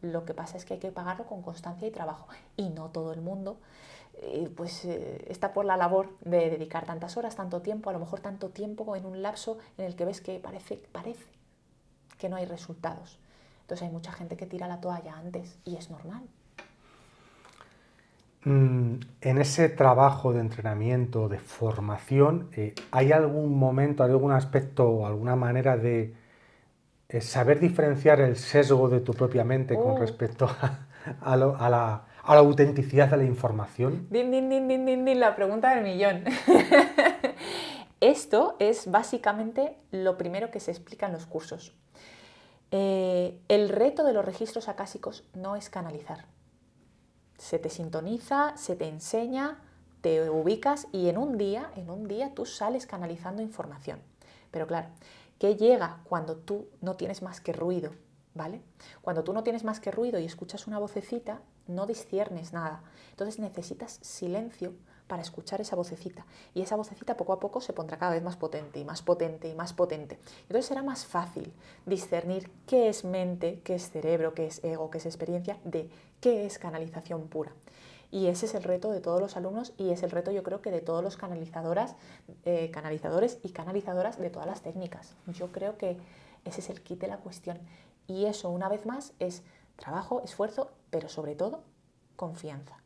Lo que pasa es que hay que pagarlo con constancia y trabajo, y no todo el mundo está por la labor de dedicar tantas horas, tanto tiempo, a lo mejor tanto tiempo en un lapso en el que ves que parece que no hay resultados. Entonces hay mucha gente que tira la toalla antes y es normal. En ese trabajo de entrenamiento, de formación, ¿hay algún momento, algún aspecto o alguna manera de saber diferenciar el sesgo de tu propia mente con respecto a la autenticidad de la información? Din, din, din, din, din, din, la pregunta del millón. Esto es básicamente lo primero que se explica en los cursos. El reto de los registros acásicos no es canalizar. Se te sintoniza, se te enseña, te ubicas y en un día tú sales canalizando información. Pero claro, ¿qué llega cuando tú no tienes más que ruido? ¿Vale? Cuando tú no tienes más que ruido y escuchas una vocecita, no disciernes nada. Entonces necesitas silencio para escuchar esa vocecita. Y esa vocecita poco a poco se pondrá cada vez más potente y más potente y más potente. Entonces será más fácil discernir qué es mente, qué es cerebro, qué es ego, qué es experiencia, de qué es canalización pura. Y ese es el reto de todos los alumnos y es el reto, yo creo, que de todos los canalizadores y canalizadoras de todas las técnicas. Yo creo que ese es el kit de la cuestión. Y eso, una vez más, es trabajo, esfuerzo, pero sobre todo, confianza.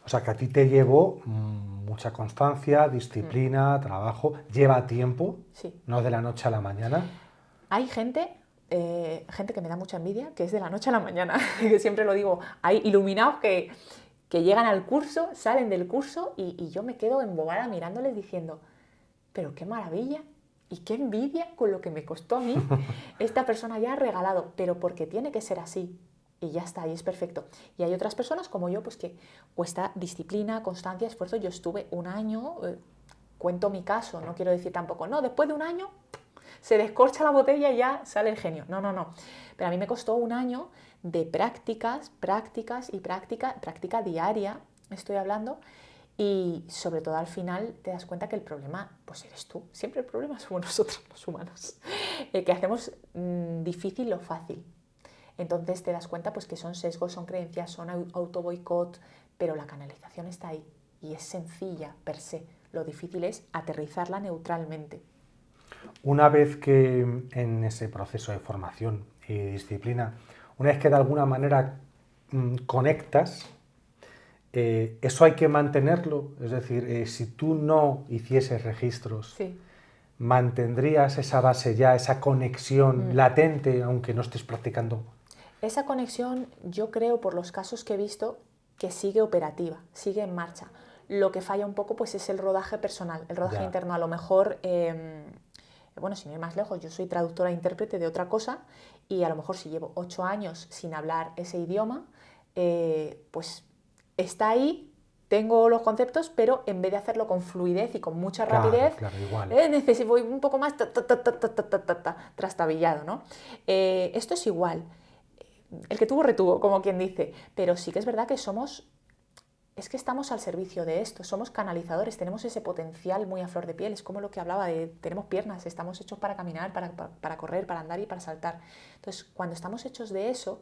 O sea, que a ti te llevó mucha constancia, disciplina, trabajo, lleva tiempo, Sí. no de la noche a la mañana. Hay gente que me da mucha envidia, que es de la noche a la mañana, que siempre lo digo, hay iluminados que llegan al curso, salen del curso y yo me quedo embobada mirándoles diciendo, pero qué maravilla y qué envidia con lo que me costó a mí. Esta persona ya ha regalado, pero porque tiene que ser así. Y ya está, y es perfecto. Y hay otras personas como yo, pues que cuesta disciplina, constancia, esfuerzo. Yo estuve 1 año, cuento mi caso, no quiero decir tampoco, no, después de 1 año se descorcha la botella y ya sale el genio. No, no, no. Pero a mí me costó 1 año de prácticas y práctica diaria, estoy hablando, y sobre todo al final te das cuenta que el problema, pues eres tú. Siempre el problema somos nosotros, los humanos, que hacemos difícil lo fácil. Entonces te das cuenta pues que son sesgos, son creencias, son autoboicot, pero la canalización está ahí y es sencilla per se. Lo difícil es aterrizarla neutralmente. Una vez que en ese proceso de formación y disciplina, una vez que de alguna manera conectas, eso hay que mantenerlo. Es decir, si tú no hicieses registros, Sí. ¿mantendrías esa base ya, esa conexión latente, aunque no estés practicando? Esa conexión, yo creo, por los casos que he visto, que sigue operativa, sigue en marcha. Lo que falla un poco pues es el rodaje personal, el rodaje interno. A lo mejor, bueno, sin ir más lejos, yo soy traductora e intérprete de otra cosa y a lo mejor si llevo 8 años sin hablar ese idioma, pues está ahí, tengo los conceptos, pero en vez de hacerlo con fluidez y con mucha rapidez, igual. Necesito voy un poco más trastabillado, ¿no? Esto es igual. El que tuvo, retuvo, como quien dice. Pero sí que es verdad que es que estamos al servicio de esto, somos canalizadores, tenemos ese potencial muy a flor de piel, es como lo que hablaba de, tenemos piernas, estamos hechos para caminar, para correr, para andar y para saltar. Entonces, cuando estamos hechos de eso,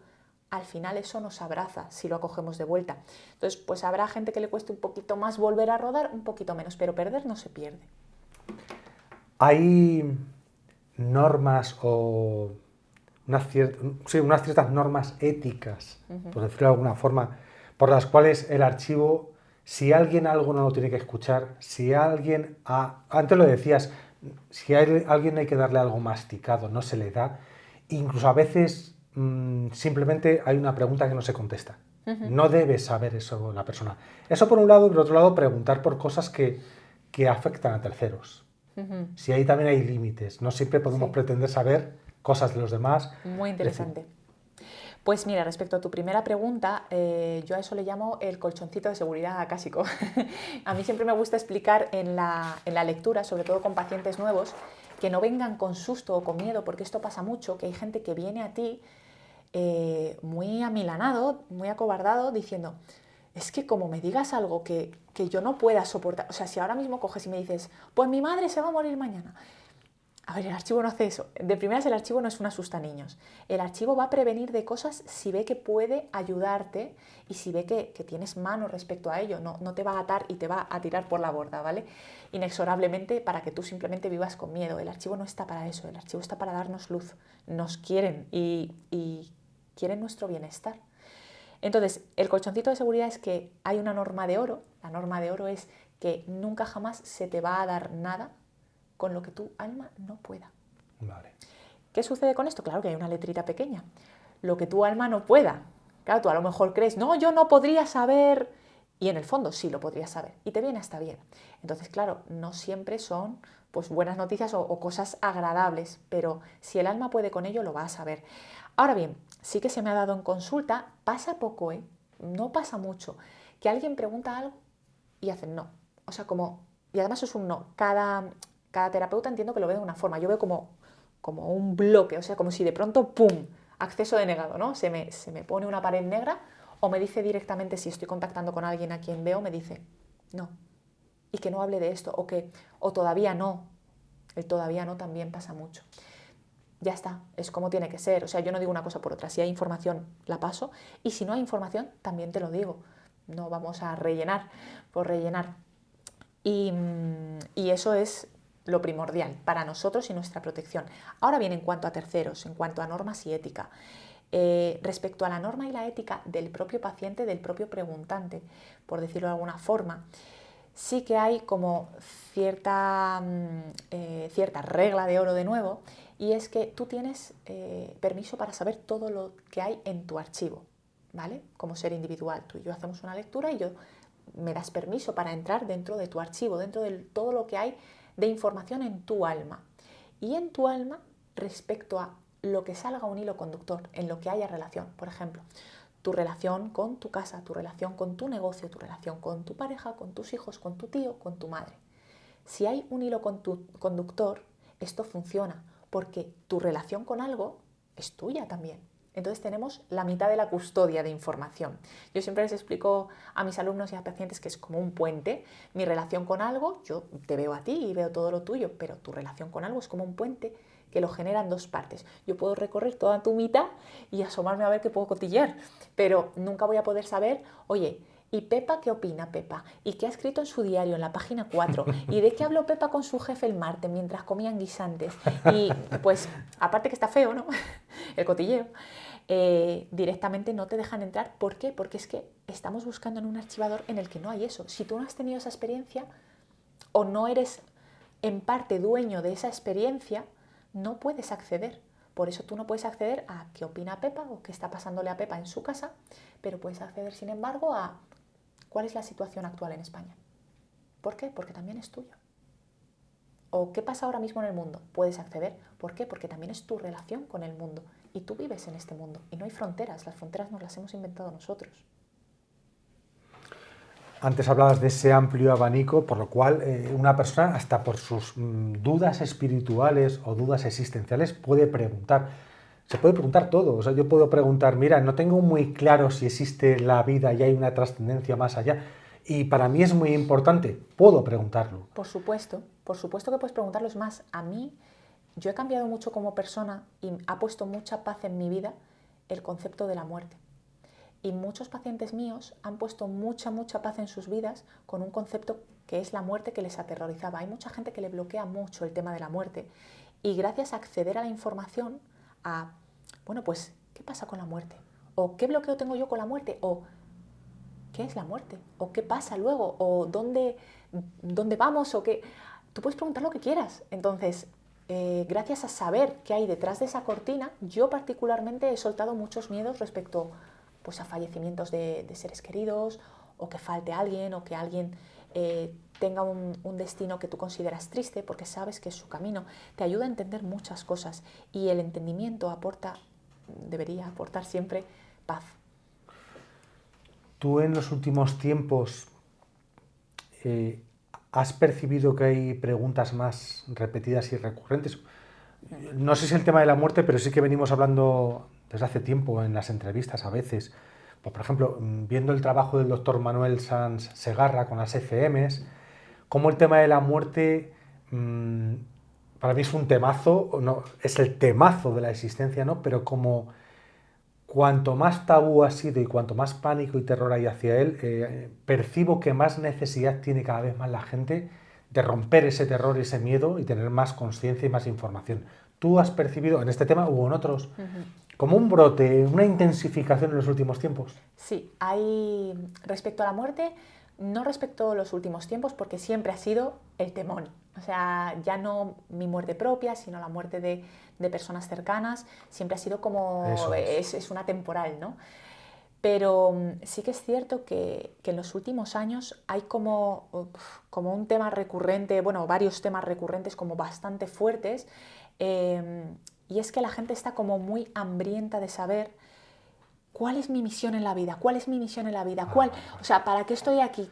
al final eso nos abraza si lo acogemos de vuelta. Entonces, pues habrá gente que le cueste un poquito más volver a rodar, un poquito menos, pero perder no se pierde. Hay normas o unas ciertas normas éticas, por decirlo de alguna forma, por las cuales el archivo, si alguien algo no lo tiene que escuchar, si alguien, antes lo decías, si a alguien hay que darle algo masticado, no se le da, incluso a veces simplemente hay una pregunta que no se contesta. No debe saber eso la persona. Eso por un lado, y por otro lado, preguntar por cosas que afectan a terceros. Si ahí también hay límites, no siempre podemos pretender saber cosas de los demás. Muy interesante. Pues mira, respecto a tu primera pregunta, yo a eso le llamo el colchoncito de seguridad acásico. A mí siempre me gusta explicar en la lectura, sobre todo con pacientes nuevos, que no vengan con susto o con miedo, porque esto pasa mucho, que hay gente que viene a ti muy amilanado, muy acobardado, diciendo, es que como me digas algo que yo no pueda soportar, o sea, si ahora mismo coges y me dices, pues mi madre se va a morir mañana. A ver, el archivo no hace eso. De primeras, el archivo no es un asustaniños. El archivo va a prevenir de cosas si ve que puede ayudarte y si ve que tienes mano respecto a ello. No te va a atar y te va a tirar por la borda, ¿vale? Inexorablemente para que tú simplemente vivas con miedo. El archivo no está para eso. El archivo está para darnos luz. Nos quieren y quieren nuestro bienestar. Entonces, el colchoncito de seguridad es que hay una norma de oro. La norma de oro es que nunca jamás se te va a dar nada con lo que tu alma no pueda. Vale. ¿Qué sucede con esto? Claro que hay una letrita pequeña. Lo que tu alma no pueda. Claro, tú a lo mejor crees, no, yo no podría saber. Y en el fondo sí lo podrías saber. Y te viene hasta bien. Entonces, claro, no siempre son pues, buenas noticias o cosas agradables. Pero si el alma puede con ello, lo va a saber. Ahora bien, sí que se me ha dado en consulta, pasa poco, no pasa mucho, que alguien pregunta algo y hacen no. O sea, y además es un no. Cada terapeuta entiendo que lo ve de una forma. Yo veo como un bloque, o sea, como si de pronto, ¡pum!, acceso denegado, ¿no? Se me pone una pared negra o me dice directamente, si estoy contactando con alguien a quien veo, me dice, no, y que no hable de esto, o todavía no. El todavía no también pasa mucho. Ya está, es como tiene que ser. O sea, yo no digo una cosa por otra. Si hay información, la paso. Y si no hay información, también te lo digo. No vamos a rellenar por rellenar. Y eso es lo primordial para nosotros y nuestra protección. Ahora bien, en cuanto a terceros, en cuanto a normas y ética, respecto a la norma y la ética del propio paciente, del propio preguntante, por decirlo de alguna forma, sí que hay como cierta regla de oro de nuevo, y es que tú tienes permiso para saber todo lo que hay en tu archivo, ¿vale? Como ser individual, tú y yo hacemos una lectura y me das permiso para entrar dentro de tu archivo, dentro de todo lo que hay de información en tu alma. Y en tu alma, respecto a lo que salga un hilo conductor, en lo que haya relación, por ejemplo, tu relación con tu casa, tu relación con tu negocio, tu relación con tu pareja, con tus hijos, con tu tío, con tu madre. Si hay un hilo conductor, esto funciona, porque tu relación con algo es tuya también. Entonces tenemos la mitad de la custodia de información. Yo siempre les explico a mis alumnos y a pacientes que es como un puente. Mi relación con algo, yo te veo a ti y veo todo lo tuyo, pero tu relación con algo es como un puente que lo generan dos partes. Yo puedo recorrer toda tu mitad y asomarme a ver qué puedo cotillear, pero nunca voy a poder saber, oye, ¿y Pepa qué opina Pepa? ¿Y qué ha escrito en su diario en la página 4? ¿Y de qué habló Pepa con su jefe el martes mientras comían guisantes? Y pues, aparte que está feo, ¿no? El cotilleo. Directamente no te dejan entrar. ¿Por qué? Porque es que estamos buscando en un archivador en el que no hay eso. Si tú no has tenido esa experiencia o no eres en parte dueño de esa experiencia, no puedes acceder. Por eso tú no puedes acceder a qué opina Pepa o qué está pasándole a Pepa en su casa, pero puedes acceder, sin embargo, a ¿cuál es la situación actual en España? ¿Por qué? Porque también es tuyo. ¿O qué pasa ahora mismo en el mundo? Puedes acceder. ¿Por qué? Porque también es tu relación con el mundo. Y tú vives en este mundo. Y no hay fronteras. Las fronteras nos las hemos inventado nosotros. Antes hablabas de ese amplio abanico, por lo cual una persona, hasta por sus dudas espirituales o dudas existenciales, puede preguntar. Se puede preguntar todo. O sea, yo puedo preguntar, mira, no tengo muy claro si existe la vida y hay una trascendencia más allá. Y para mí es muy importante, puedo preguntarlo. Por supuesto que puedes preguntarlo. Es más, a mí, yo he cambiado mucho como persona y ha puesto mucha paz en mi vida el concepto de la muerte. Y muchos pacientes míos han puesto mucha paz en sus vidas con un concepto que es la muerte que les aterrorizaba. Hay mucha gente que le bloquea mucho el tema de la muerte y gracias a acceder a la información, a, bueno, pues, ¿qué pasa con la muerte? ¿O qué bloqueo tengo yo con la muerte? ¿O qué es la muerte? ¿O qué pasa luego? ¿O dónde vamos? ¿O qué? Tú puedes preguntar lo que quieras. Entonces, gracias a saber qué hay detrás de esa cortina, yo particularmente he soltado muchos miedos respecto pues, a fallecimientos de seres queridos, o que falte alguien, o que alguien tenga un destino que tú consideras triste porque sabes que es su camino. Te ayuda a entender muchas cosas y el entendimiento debería aportar siempre paz. ¿Tú en los últimos tiempos has percibido que hay preguntas más repetidas y recurrentes? No sé si el tema de la muerte, pero sí que venimos hablando desde hace tiempo en las entrevistas a veces. Pues, por ejemplo, viendo el trabajo del doctor Manuel Sanz Segarra con las ECMs, cómo el tema de la muerte para mí es un temazo, no, es el temazo de la existencia, ¿no? Pero como cuanto más tabú ha sido y cuanto más pánico y terror hay hacia él, percibo que más necesidad tiene cada vez más la gente de romper ese terror, ese miedo y tener más conciencia y más información. ¿Tú has percibido en este tema o en otros como un brote, una intensificación en los últimos tiempos? Sí, hay respecto a la muerte, no respecto a los últimos tiempos, porque siempre ha sido el temor. O sea, ya no mi muerte propia, sino la muerte de personas cercanas, siempre ha sido como, es una temporal, ¿no? Pero sí que es cierto que en los últimos años hay como un tema recurrente, bueno, varios temas recurrentes como bastante fuertes, y es que la gente está como muy hambrienta de saber ¿cuál es mi misión en la vida? ¿Cuál es mi misión en la vida? O sea, ¿para qué estoy aquí?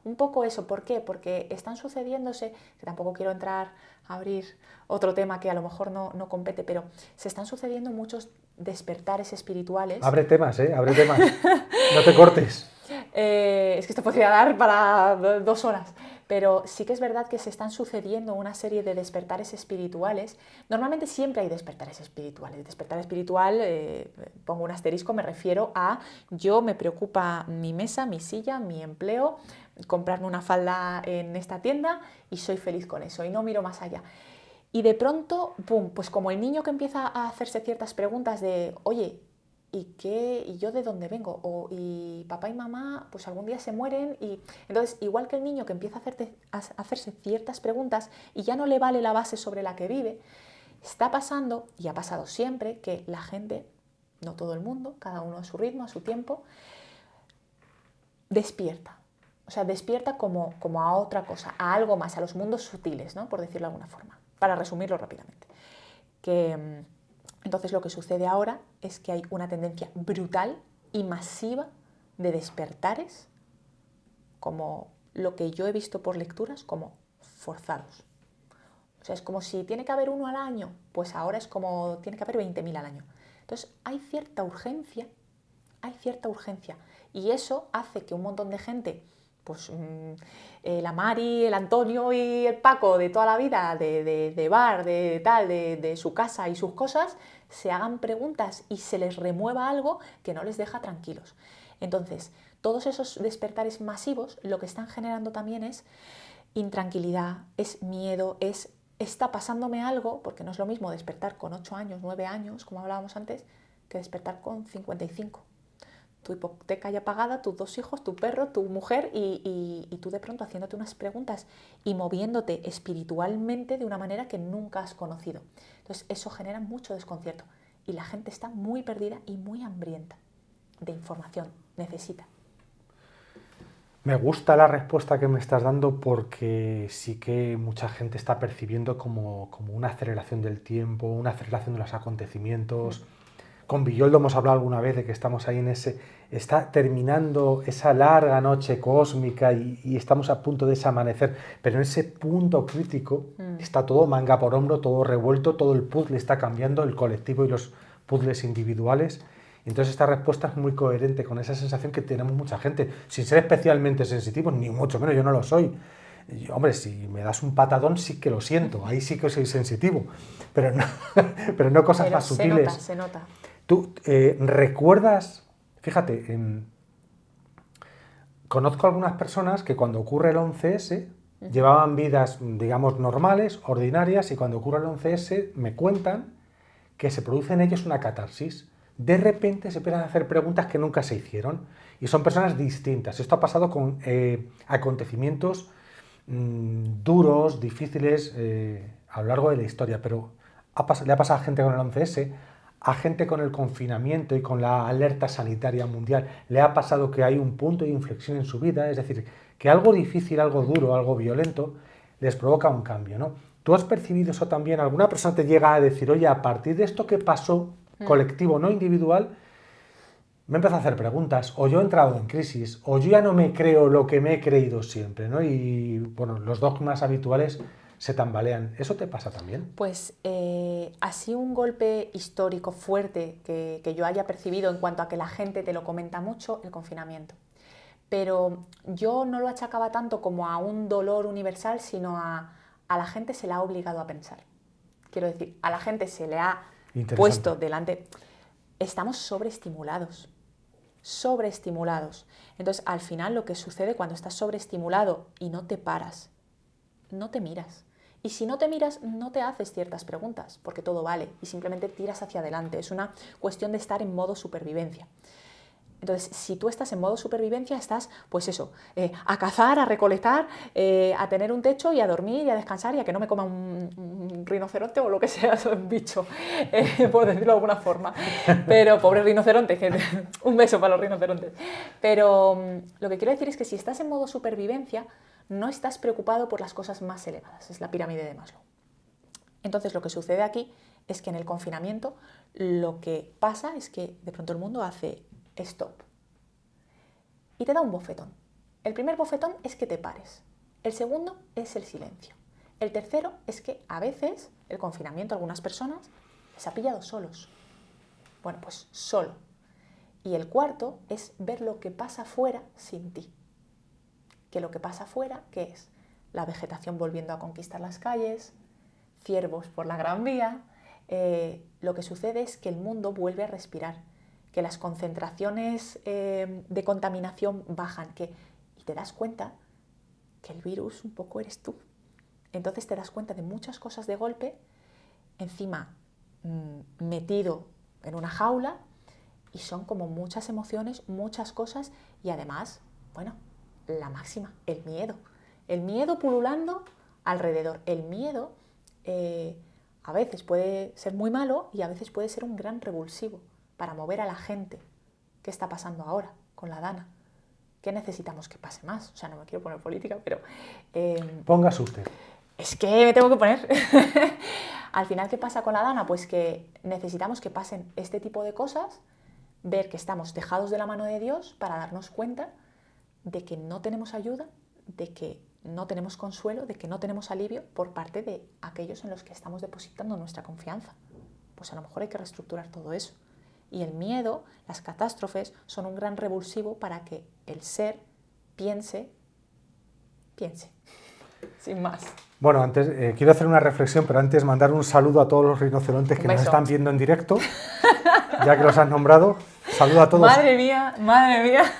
Un poco eso, ¿por qué? Porque están sucediéndose, que tampoco quiero entrar a abrir otro tema que a lo mejor no compete, pero se están sucediendo muchos despertares espirituales. Abre temas, abre temas. No te cortes. Es que esto podría dar para 2 horas. Pero sí que es verdad que se están sucediendo una serie de despertares espirituales. Normalmente siempre hay despertares espirituales. Despertar espiritual, pongo un asterisco, me refiero a yo me preocupa mi mesa, mi silla, mi empleo, comprarme una falda en esta tienda y soy feliz con eso y no miro más allá. Y de pronto, pum, pues como el niño que empieza a hacerse ciertas preguntas de, oye, ¿y yo de dónde vengo? Y papá y mamá pues algún día se mueren y entonces igual que el niño que empieza a hacerse ciertas preguntas y ya no le vale la base sobre la que vive, está pasando, y ha pasado siempre, que la gente, no todo el mundo, cada uno a su ritmo, a su tiempo, despierta. O sea, despierta como a otra cosa, a algo más, a los mundos sutiles, ¿no? Por decirlo de alguna forma, para resumirlo rápidamente. Entonces lo que sucede ahora es que hay una tendencia brutal y masiva de despertares, como lo que yo he visto por lecturas, como forzados. O sea, es como si tiene que haber uno al año, pues ahora es como tiene que haber 20.000 al año. Entonces hay cierta urgencia, y eso hace que un montón de gente, pues la Mari, el Antonio y el Paco de toda la vida, de bar, de tal, de su casa y sus cosas, se hagan preguntas y se les remueva algo que no les deja tranquilos. Entonces, todos esos despertares masivos lo que están generando también es intranquilidad, es miedo, está pasándome algo, porque no es lo mismo despertar con 8 años, 9 años, como hablábamos antes, que despertar con 55. Tu hipoteca ya pagada, tus 2 hijos, tu perro, tu mujer y tú de pronto haciéndote unas preguntas y moviéndote espiritualmente de una manera que nunca has conocido. Entonces eso genera mucho desconcierto y la gente está muy perdida y muy hambrienta de información, necesita. Me gusta la respuesta que me estás dando porque sí que mucha gente está percibiendo como una aceleración del tiempo, una aceleración de los acontecimientos. Con Villoldo hemos hablado alguna vez de que estamos ahí en ese... Está terminando esa larga noche cósmica y estamos a punto de ese amanecer, pero en ese punto crítico está todo manga por hombro, todo revuelto, todo el puzzle está cambiando, el colectivo y los puzzles individuales. Entonces esta respuesta es muy coherente con esa sensación que tenemos mucha gente, sin ser especialmente sensitivos, ni mucho menos, yo no lo soy. Hombre, si me das un patadón sí que lo siento, ahí sí que soy sensitivo, pero no, pero no cosas más sutiles. Se nota. ¿Tú recuerdas, fíjate, conozco algunas personas que cuando ocurre el 11S llevaban vidas, digamos, normales, ordinarias, y cuando ocurre el 11S me cuentan que se produce en ellos una catarsis. De repente se empiezan a hacer preguntas que nunca se hicieron y son personas distintas. Esto ha pasado con acontecimientos duros, difíciles a lo largo de la historia, pero le ha pasado a gente con el 11S, a gente con el confinamiento y con la alerta sanitaria mundial. Le ha pasado que hay un punto de inflexión en su vida, es decir, que algo difícil, algo duro, algo violento les provoca un cambio, ¿no? ¿Tú has percibido eso también? ¿Alguna persona te llega a decir, oye, a partir de esto que pasó, colectivo, no individual, me empezado a hacer preguntas, o yo he entrado en crisis, o yo ya no me creo lo que me he creído siempre, ¿no? Y bueno, los dogmas habituales se tambalean. ¿Eso te pasa también? Pues así un golpe histórico fuerte que yo haya percibido en cuanto a que la gente te lo comenta mucho, el confinamiento. Pero yo no lo achacaba tanto como a un dolor universal, sino a la gente se la ha obligado a pensar. Quiero decir, a la gente se le ha puesto delante. Estamos sobreestimulados. Entonces, al final lo que sucede cuando estás sobreestimulado y no te paras, no te miras. Y si no te miras, no te haces ciertas preguntas, porque todo vale, y simplemente tiras hacia adelante. Es una cuestión de estar en modo supervivencia. Entonces, si tú estás en modo supervivencia, estás, pues eso, a cazar, a recolectar, a tener un techo y a dormir y a descansar y a que no me coma un rinoceronte o lo que sea, un bicho, por decirlo de alguna forma. Pero, pobre rinoceronte, un beso para los rinocerontes. Pero lo que quiero decir es que si estás en modo supervivencia, no estás preocupado por las cosas más elevadas. Es la pirámide de Maslow. Entonces, lo que sucede aquí es que en el confinamiento lo que pasa es que de pronto el mundo hace stop y te da un bofetón. El primer bofetón es que te pares. El segundo es el silencio. El tercero es que a veces el confinamiento a algunas personas les ha pillado solos. Bueno, pues solo. Y el cuarto es ver lo que pasa afuera sin ti. Que lo que pasa afuera, ¿qué es? La vegetación volviendo a conquistar las calles, ciervos por la Gran Vía. Lo que sucede es que el mundo vuelve a respirar, que las concentraciones de contaminación bajan, y te das cuenta que el virus un poco eres tú. Entonces te das cuenta de muchas cosas de golpe, encima metido en una jaula, y son como muchas emociones, muchas cosas, y además, bueno, la máxima, el miedo. El miedo pululando alrededor. El miedo a veces puede ser muy malo y a veces puede ser un gran revulsivo para mover a la gente. ¿Qué está pasando ahora con la Dana? ¿Qué necesitamos que pase más? O sea, no me quiero poner política, pero... Póngase usted. Es que me tengo que poner. Al final, ¿qué pasa con la Dana? Pues que necesitamos que pasen este tipo de cosas, ver que estamos dejados de la mano de Dios para darnos cuenta de que no tenemos ayuda, de que no tenemos consuelo, de que no tenemos alivio por parte de aquellos en los que estamos depositando nuestra confianza. Pues a lo mejor hay que reestructurar todo eso. Y el miedo, las catástrofes, son un gran revulsivo para que el ser piense, sin más. Bueno, antes quiero hacer una reflexión, pero antes mandar un saludo a todos los rinocerontes que nos están viendo en directo, ya que los has nombrado. Saludo a todos. Madre mía.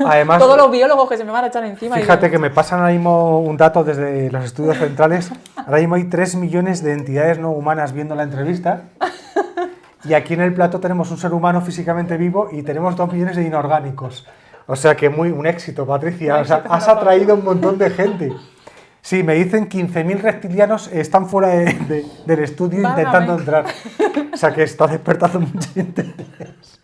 Además, todos los biólogos que se me van a echar encima. Fíjate que me pasan ahora mismo un dato desde los estudios centrales. Ahora mismo hay 3 millones de entidades no humanas viendo la entrevista. Y aquí en el plato tenemos un ser humano físicamente vivo y tenemos 2 millones de inorgánicos. O sea que un éxito, Patricia. O sea, has atraído un montón de gente. Sí, me dicen 15.000 reptilianos están fuera del estudio intentando entrar. O sea que está despertando mucha interés.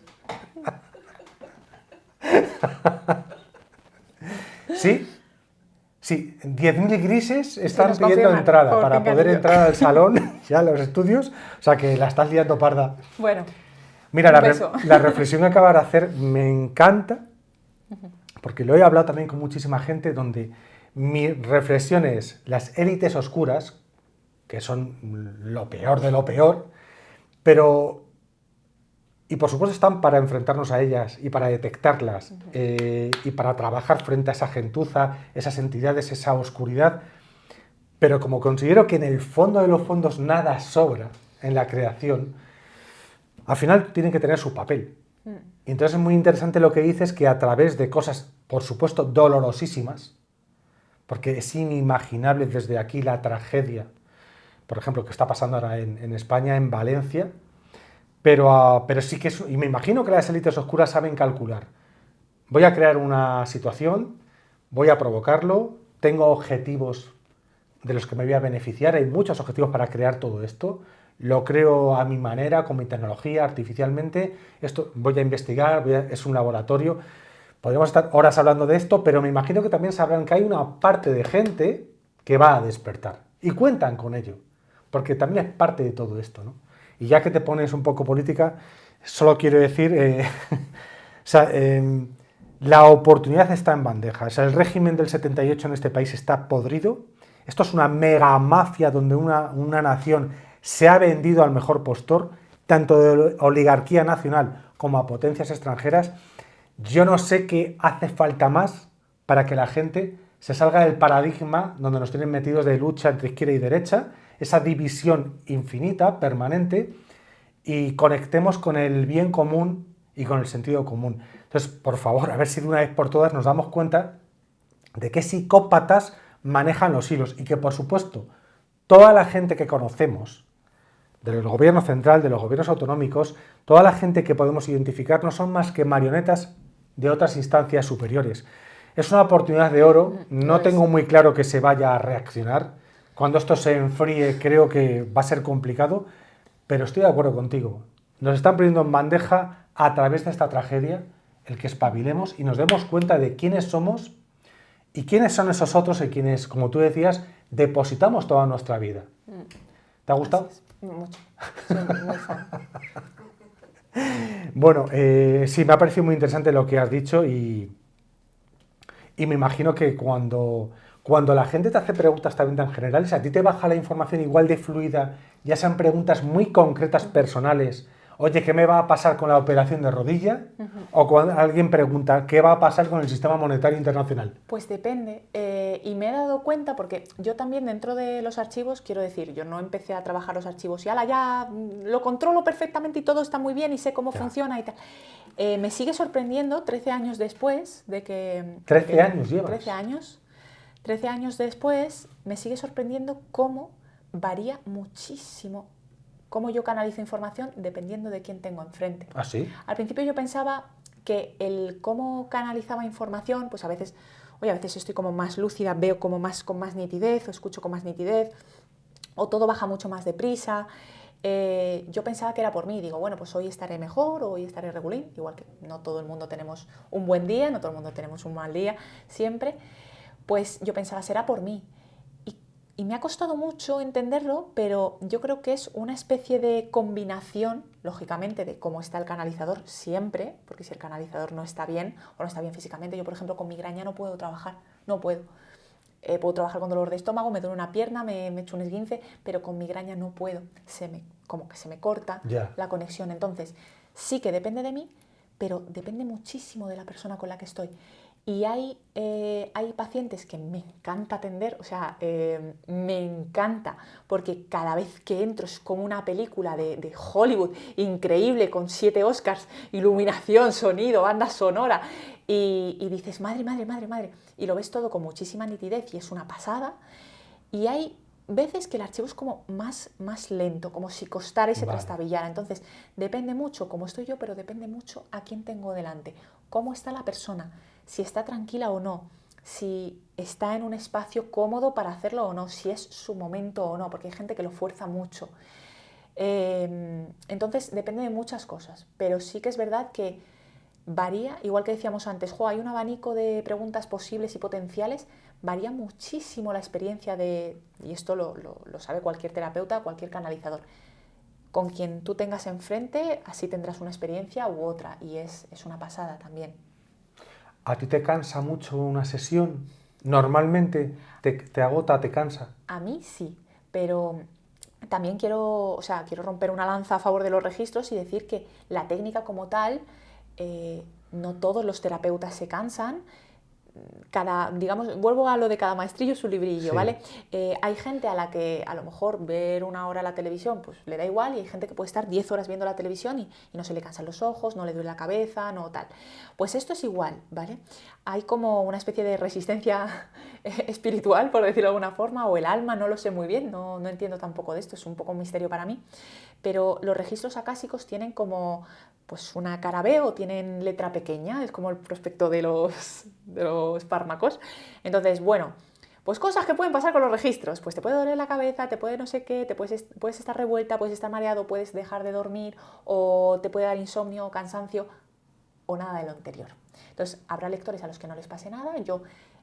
Sí, Sí, 10.000 grises están nos pidiendo confirman, entrada por para poder pinganillo. entrar al salón, ya a los estudios, o sea que la estás liando parda. Bueno, Mira, un beso. la reflexión que acabas de hacer me encanta, porque lo he hablado también con muchísima gente, donde mi reflexión es las élites oscuras, que son lo peor de lo peor, pero... Y por supuesto están para enfrentarnos a ellas y para detectarlas y para trabajar frente a esa gentuza, esas entidades, esa oscuridad. Pero como considero que en el fondo de los fondos nada sobra en la creación, al final tienen que tener su papel. Y entonces es muy interesante lo que dices, que a través de cosas, por supuesto, dolorosísimas, porque es inimaginable desde aquí la tragedia, por ejemplo, que está pasando ahora en España, en Valencia, pero sí que y me imagino que las élites oscuras saben calcular. Voy a crear una situación, voy a provocarlo, tengo objetivos de los que me voy a beneficiar, hay muchos objetivos para crear todo esto, lo creo a mi manera, con mi tecnología, artificialmente, esto voy a investigar, es un laboratorio, podríamos estar horas hablando de esto, pero me imagino que también sabrán que hay una parte de gente que va a despertar y cuentan con ello, porque también es parte de todo esto, ¿no? Y ya que te pones un poco política, solo quiero decir, o sea, la oportunidad está en bandeja. O sea, el régimen del 78 en este país está podrido. Esto es una mega mafia donde una nación se ha vendido al mejor postor, tanto de oligarquía nacional como a potencias extranjeras. Yo no sé qué hace falta más para que la gente se salga del paradigma donde nos tienen metidos de lucha entre izquierda y derecha, esa división infinita, permanente, y conectemos con el bien común y con el sentido común. Entonces, por favor, a ver si de una vez por todas nos damos cuenta de qué psicópatas manejan los hilos y que, por supuesto, toda la gente que conocemos, del gobierno central, de los gobiernos autonómicos, toda la gente que podemos identificar no son más que marionetas de otras instancias superiores. Es una oportunidad de oro, no tengo muy claro que se vaya a reaccionar. Cuando esto se enfríe creo que va a ser complicado, pero estoy de acuerdo contigo. Nos están poniendo en bandeja a través de esta tragedia el que espabilemos y nos demos cuenta de quiénes somos y quiénes son esos otros en quienes, como tú decías, depositamos toda nuestra vida. ¿Te ha gustado? Mucho. Soy muy fan. Bueno, sí, me ha parecido muy interesante lo que has dicho y me imagino que cuando la gente te hace preguntas también tan generales, a ti te baja la información igual de fluida, ya sean preguntas muy concretas, personales. Oye, ¿qué me va a pasar con la operación de rodilla? O cuando alguien pregunta, ¿qué va a pasar con el sistema monetario internacional? Pues depende, y me he dado cuenta porque yo también dentro de los archivos, quiero decir, yo no empecé a trabajar los archivos y ala, ya lo controlo perfectamente y todo está muy bien y sé cómo funciona y tal. Me sigue sorprendiendo 13 años después de que... 13 años llevas. 13 años después me sigue sorprendiendo cómo varía muchísimo cómo yo canalizo información dependiendo de quién tengo enfrente. ¿Ah, sí? Al principio yo pensaba que el cómo canalizaba información, pues a veces estoy como más lúcida, veo como con más nitidez, o escucho con más nitidez, o todo baja mucho más deprisa. Yo pensaba que era por mí, digo, bueno, pues hoy estaré mejor, o hoy estaré regulín, igual que no todo el mundo tenemos un buen día, no todo el mundo tenemos un mal día, siempre, pues yo pensaba, será por mí. Y me ha costado mucho entenderlo, pero yo creo que es una especie de combinación, lógicamente, de cómo está el canalizador siempre, porque si el canalizador no está bien o no está bien físicamente, yo por ejemplo con migraña no puedo trabajar, no puedo. Puedo trabajar con dolor de estómago, me duele una pierna, me echo un esguince, pero con migraña no puedo, como que se me corta la conexión. Entonces, sí que depende de mí, pero depende muchísimo de la persona con la que estoy. Y hay pacientes que me encanta atender, o sea, me encanta, porque cada vez que entro es como una película de Hollywood, increíble, con 7 Oscars, iluminación, sonido, banda sonora, y dices, madre, madre, madre, madre, y lo ves todo con muchísima nitidez y es una pasada. Y hay veces que el archivo es como más lento, como si costara y se trastabillara. Entonces, depende mucho cómo estoy yo, pero depende mucho a quién tengo delante, cómo está la persona, si está tranquila o no, si está en un espacio cómodo para hacerlo o no, si es su momento o no, porque hay gente que lo fuerza mucho. Entonces, depende de muchas cosas, pero sí que es verdad que varía, igual que decíamos antes, hay un abanico de preguntas posibles y potenciales, varía muchísimo la experiencia de, y esto lo sabe cualquier terapeuta, cualquier canalizador. Con quien tú tengas enfrente, así tendrás una experiencia u otra, y es una pasada también. ¿A ti te cansa mucho una sesión? ¿Normalmente te agota, te cansa? A mí sí, pero también quiero romper una lanza a favor de los registros y decir que la técnica como tal, no todos los terapeutas se cansan. Digamos, vuelvo a lo de cada maestrillo su librillo, Sí. ¿vale? Hay gente a la que a lo mejor ver una hora la televisión pues le da igual, y hay gente que puede estar 10 horas viendo la televisión y no se le cansan los ojos, no le duele la cabeza, no tal. Pues esto es igual, ¿vale? Hay como una especie de resistencia espiritual, por decirlo de alguna forma, o el alma, no lo sé muy bien, no entiendo tampoco de esto, es un poco un misterio para mí, pero los registros acásicos tienen como pues una cara B o tienen letra pequeña, es como el prospecto de los fármacos. Entonces, bueno, pues cosas que pueden pasar con los registros, pues te puede doler la cabeza, te puede no sé qué, puedes estar revuelta, puedes estar mareado, puedes dejar de dormir, o te puede dar insomnio, cansancio, o nada de lo anterior. Entonces, habrá lectores a los que no les pase nada.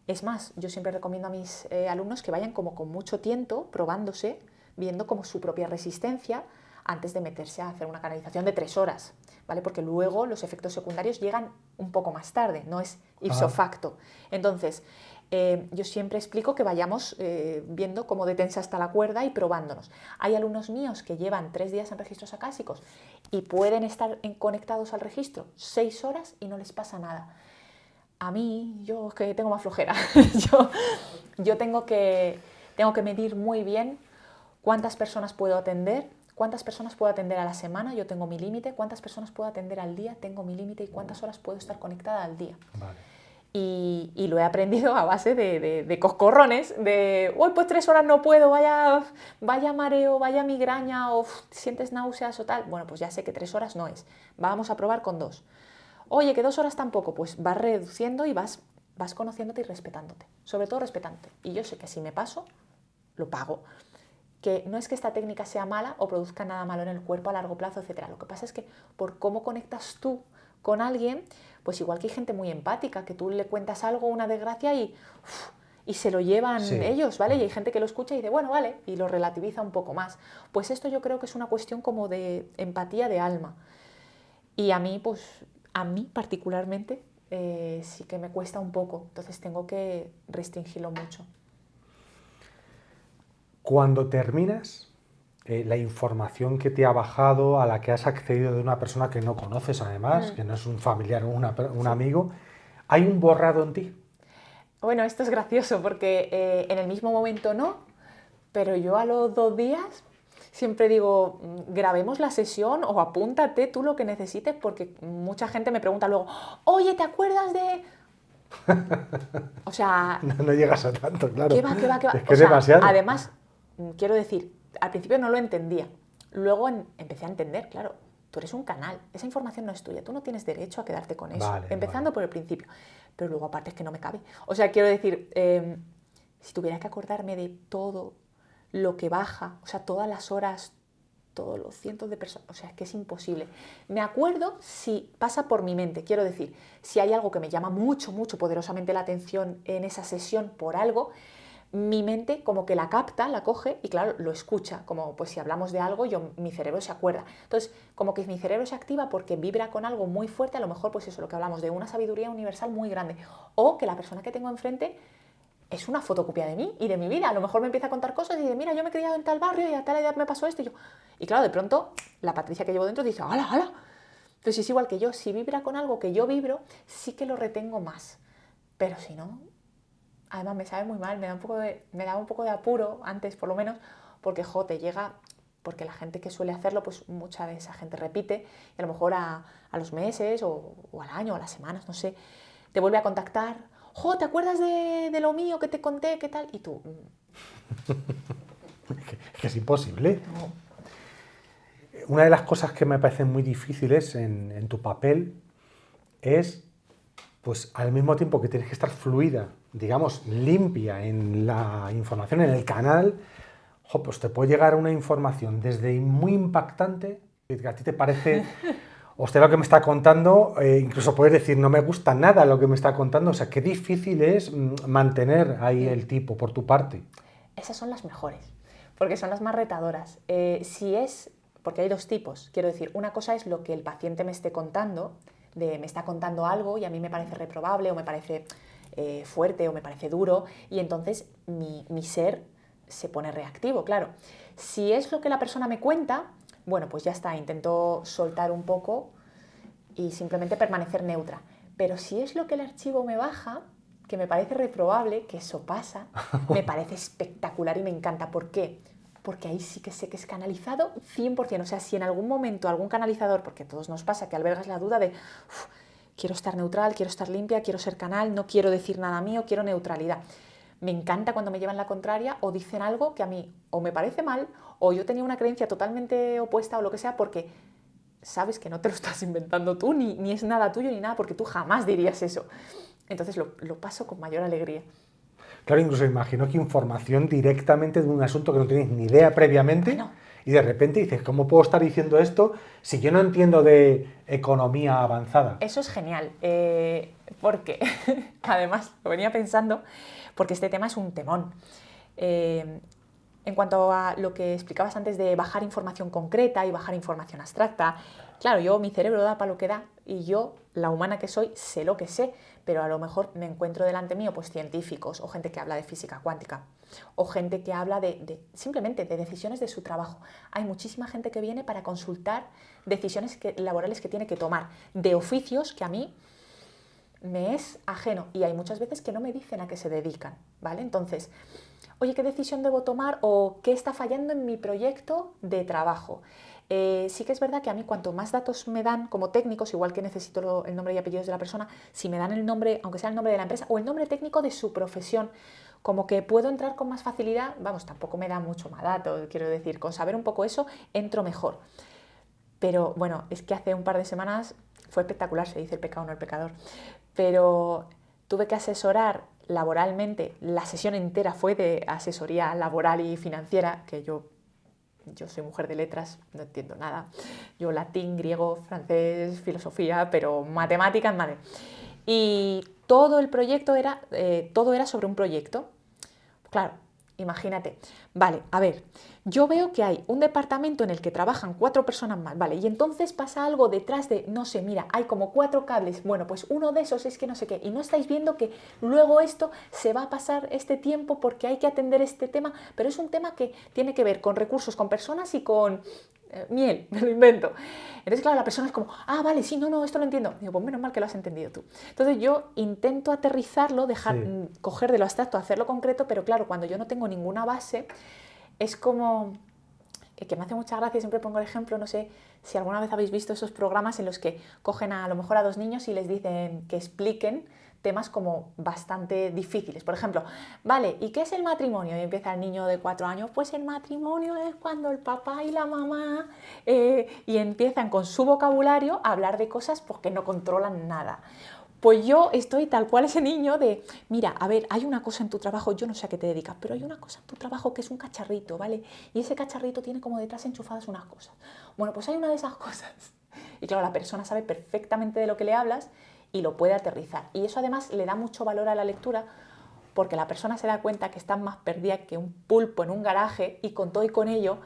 Es más, yo siempre recomiendo a mis alumnos que vayan como con mucho tiento, probándose, viendo como su propia resistencia, antes de meterse a hacer una canalización de 3 horas, ¿vale? Porque luego los efectos secundarios llegan un poco más tarde, no es ipso facto. Entonces, yo siempre explico que vayamos viendo cómo de tensa está la cuerda y probándonos. Hay alumnos míos que llevan 3 días en registros acásicos y pueden estar conectados al registro 6 horas y no les pasa nada. A mí, yo es que tengo más flojera. yo tengo que medir muy bien cuántas personas puedo atender, cuántas personas puedo atender a la semana, yo tengo mi límite, cuántas personas puedo atender al día, tengo mi límite, y cuántas horas puedo estar conectada al día. Vale. Y lo he aprendido a base de coscorrones, de, uy, pues 3 horas no puedo, vaya mareo, vaya migraña, o sientes náuseas o tal. Bueno, pues ya sé que 3 horas no es, vamos a probar con 2. Oye, que 2 horas tampoco, pues vas reduciendo y vas conociéndote y respetándote, sobre todo respetándote. Y yo sé que si me paso, lo pago. Que no es que esta técnica sea mala o produzca nada malo en el cuerpo a largo plazo, etc. Lo que pasa es que por cómo conectas tú con alguien, pues igual que hay gente muy empática, que tú le cuentas algo, una desgracia, y se lo llevan ellos, ¿vale? Y hay gente que lo escucha y dice, bueno, vale, y lo relativiza un poco más. Pues esto yo creo que es una cuestión como de empatía de alma. Y a mí particularmente, sí que me cuesta un poco, entonces tengo que restringirlo mucho. Cuando terminas, la información que te ha bajado, a la que has accedido de una persona que no conoces además, que no es un familiar o un amigo, ¿hay un borrado en ti? Bueno, esto es gracioso porque en el mismo momento no, pero yo a los 2 días siempre digo, grabemos la sesión o apúntate tú lo que necesites, porque mucha gente me pregunta luego, oye, ¿te acuerdas de...? O sea... No llegas a tanto, claro. ¿Qué va? Es que es demasiado. Además, quiero decir, al principio no lo entendía. Luego empecé a entender, claro, tú eres un canal, esa información no es tuya, tú no tienes derecho a quedarte con eso, empezando por el principio. Pero luego aparte es que no me cabe. O sea, quiero decir, si tuviera que acordarme de todo lo que baja, o sea, todas las horas, todos los cientos de personas, o sea, es que es imposible. Me acuerdo si pasa por mi mente, quiero decir, si hay algo que me llama mucho, mucho poderosamente la atención en esa sesión por algo, mi mente como que la capta, la coge y claro, lo escucha, como pues si hablamos de algo, mi cerebro se acuerda. Entonces, como que mi cerebro se activa porque vibra con algo muy fuerte, a lo mejor pues eso, lo que hablamos, de una sabiduría universal muy grande, o que la persona que tengo enfrente es una fotocopia de mí y de mi vida. A lo mejor me empieza a contar cosas y dice, mira, yo me he criado en tal barrio y a tal edad me pasó esto. Y claro, de pronto, la Patricia que llevo dentro dice, ¡hala, hala! Entonces es igual que yo, si vibra con algo que yo vibro, sí que lo retengo más. Pero si no, además me sabe muy mal, me daba un poco de apuro, antes por lo menos, porque te llega, porque la gente que suele hacerlo, pues mucha de esa gente repite, y a lo mejor a los meses o al año o a las semanas, no sé, te vuelve a contactar, ¿te acuerdas de lo mío que te conté? ¿Qué tal? Y tú... Es que es imposible. No. Una de las cosas que me parecen muy difíciles en tu papel es, pues al mismo tiempo que tienes que estar fluida, digamos, limpia en la información, en el canal, pues te puede llegar una información desde muy impactante, que a ti te parece, usted lo que me está contando, incluso puedes decir, no me gusta nada lo que me está contando, o sea, qué difícil es mantener ahí el tipo por tu parte. Esas son las mejores, porque son las más retadoras. Porque hay dos tipos, quiero decir, una cosa es lo que el paciente me esté contando, me está contando algo y a mí me parece reprobable o me parece fuerte o me parece duro, y entonces mi ser se pone reactivo, claro. Si es lo que la persona me cuenta, bueno, pues ya está, intento soltar un poco y simplemente permanecer neutra. Pero si es lo que el archivo me baja, que me parece reprobable, que eso pasa, me parece espectacular y me encanta. ¿Por qué? Porque ahí sí que sé que es canalizado 100%. O sea, si en algún momento algún canalizador, porque a todos nos pasa que albergas la duda de quiero estar neutral, quiero estar limpia, quiero ser canal, no quiero decir nada mío, quiero neutralidad. Me encanta cuando me llevan la contraria o dicen algo que a mí o me parece mal o yo tenía una creencia totalmente opuesta o lo que sea, porque sabes que no te lo estás inventando tú, ni es nada tuyo ni nada, porque tú jamás dirías eso. Entonces lo paso con mayor alegría. Claro, incluso imagino que información directamente de un asunto que no tienes ni idea previamente, Bueno, y de repente dices, ¿cómo puedo estar diciendo esto si yo no entiendo de economía avanzada? eso es genial, porque además lo venía pensando, porque este tema es un temón. En cuanto a lo que explicabas antes de bajar información concreta y bajar información abstracta, claro, mi cerebro da para lo que da y yo, la humana que soy, sé lo que sé, pero a lo mejor me encuentro delante mío pues científicos o gente que habla de física cuántica o gente que habla simplemente de decisiones de su trabajo. Hay muchísima gente que viene para consultar decisiones laborales que tiene que tomar, de oficios que a mí me es ajeno, y hay muchas veces que no me dicen a qué se dedican, ¿vale? Entonces, oye, ¿qué decisión debo tomar o qué está fallando en mi proyecto de trabajo? Sí que es verdad que a mí cuanto más datos me dan como técnicos, igual que necesito el nombre y apellidos de la persona, si me dan el nombre, aunque sea el nombre de la empresa o el nombre técnico de su profesión, como que puedo entrar con más facilidad. Vamos, tampoco me da mucho más datos, quiero decir, con saber un poco eso entro mejor. Pero bueno, es que hace un par de semanas fue espectacular, se dice el pecado, no el pecador, pero tuve que asesorar laboralmente, la sesión entera fue de asesoría laboral y financiera, que yo soy mujer de letras, no entiendo nada. Yo latín, griego, francés, filosofía, pero matemáticas, madre. Y todo el proyecto todo era sobre un proyecto. Claro, imagínate. Vale, a ver, yo veo que hay un departamento en el que trabajan 4 personas más, ¿vale? Y entonces pasa algo detrás de, no sé, mira, hay como 4 cables. Bueno, pues uno de esos es que no sé qué. Y no estáis viendo que luego esto se va a pasar este tiempo porque hay que atender este tema, pero es un tema que tiene que ver con recursos, con personas y con miel, me lo invento. Entonces, claro, la persona es como, vale, sí, no, esto lo entiendo. Digo, pues menos mal que lo has entendido tú. Entonces yo intento aterrizarlo, coger de lo abstracto, hacerlo concreto, pero claro, cuando yo no tengo ninguna base, es como, que me hace mucha gracia, siempre pongo el ejemplo, no sé si alguna vez habéis visto esos programas en los que cogen a lo mejor a 2 niños y les dicen que expliquen temas como bastante difíciles. Por ejemplo, vale, ¿y qué es el matrimonio? Y empieza el niño de 4 años, pues el matrimonio es cuando el papá y la mamá... y empiezan con su vocabulario a hablar de cosas porque no controlan nada. Pues yo estoy tal cual ese niño de, mira, a ver, hay una cosa en tu trabajo, yo no sé a qué te dedicas, pero hay una cosa en tu trabajo que es un cacharrito, ¿vale? Y ese cacharrito tiene como detrás enchufadas unas cosas. Bueno, pues hay una de esas cosas. Y claro, la persona sabe perfectamente de lo que le hablas y lo puede aterrizar. Y eso además le da mucho valor a la lectura, porque la persona se da cuenta que está más perdida que un pulpo en un garaje, y con todo y con ello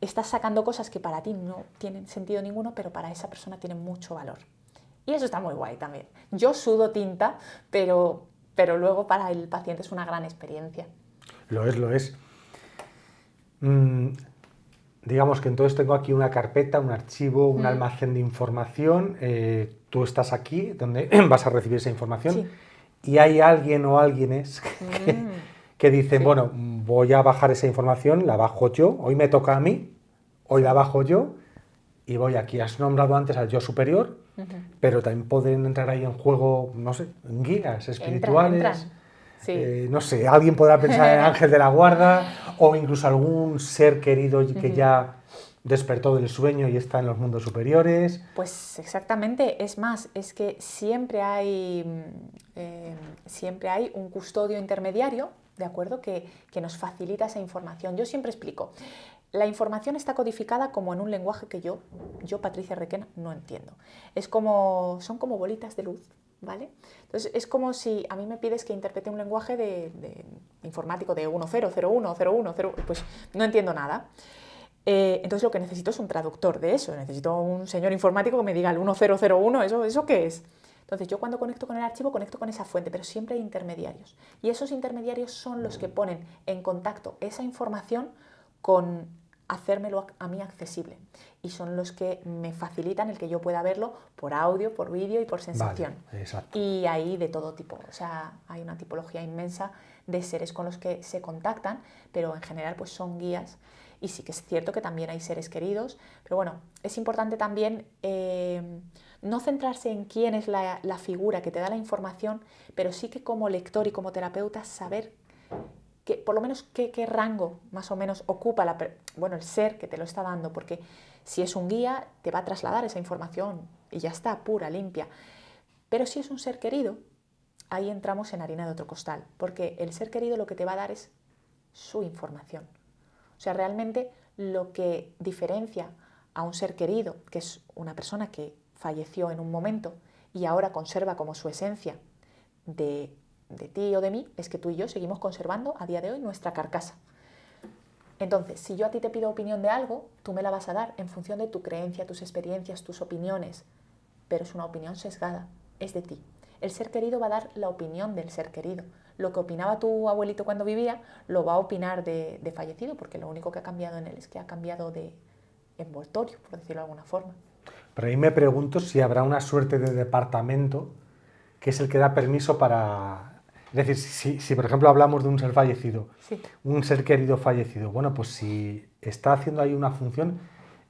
estás sacando cosas que para ti no tienen sentido ninguno, pero para esa persona tienen mucho valor. Y eso está muy guay también. Yo sudo tinta, pero luego para el paciente es una gran experiencia. Lo es, lo es. Digamos que entonces tengo aquí una carpeta, un archivo, un almacén de información. Tú estás aquí, donde vas a recibir esa información. Sí. Y hay alguien o alguienes que dicen, Sí. bueno, voy a bajar esa información, la bajo yo, hoy me toca a mí, hoy la bajo yo, y voy aquí. Has nombrado antes al yo superior, pero también pueden entrar ahí en juego, no sé, guías espirituales. Entran. Sí. No sé, alguien podrá pensar en el ángel de la guarda o incluso algún ser querido que ya despertó del sueño y está en los mundos superiores. Pues exactamente, es más, es que siempre hay un custodio intermediario, ¿de acuerdo? Que nos facilita esa información. Yo siempre explico, la información está codificada como en un lenguaje que yo Patricia Requena, no entiendo. Son como bolitas de luz, ¿vale? Entonces es como si a mí me pides que interprete un lenguaje de informático de 1001, pues no entiendo nada. Entonces lo que necesito es un traductor de eso, necesito un señor informático que me diga el 1001, ¿eso qué es? Entonces yo cuando conecto con el archivo conecto con esa fuente, pero siempre hay intermediarios. Y esos intermediarios son los que ponen en contacto esa información con hacérmelo a mí accesible. Y son los que me facilitan el que yo pueda verlo por audio, por vídeo y por sensación. Vale, exacto. Y hay de todo tipo, o sea, hay una tipología inmensa de seres con los que se contactan, pero en general pues son guías. Y sí que es cierto que también hay seres queridos, pero bueno, es importante también no centrarse en quién es la figura que te da la información, pero sí que como lector y como terapeuta saber que, por lo menos qué rango más o menos ocupa el ser que te lo está dando, porque si es un guía te va a trasladar esa información y ya está, pura, limpia. Pero si es un ser querido, ahí entramos en harina de otro costal, porque el ser querido lo que te va a dar es su información. O sea, realmente lo que diferencia a un ser querido, que es una persona que falleció en un momento y ahora conserva como su esencia de ti o de mí, es que tú y yo seguimos conservando a día de hoy nuestra carcasa. Entonces, si yo a ti te pido opinión de algo, tú me la vas a dar en función de tu creencia, tus experiencias, tus opiniones, pero es una opinión sesgada, es de ti. El ser querido va a dar la opinión del ser querido. Lo que opinaba tu abuelito cuando vivía, lo va a opinar de fallecido, porque lo único que ha cambiado en él es que ha cambiado de envoltorio, por decirlo de alguna forma. Pero ahí me pregunto si habrá una suerte de departamento que es el que da permiso para... Es decir, si por ejemplo hablamos de un ser fallecido, Sí. un ser querido fallecido, bueno, pues si está haciendo ahí una función,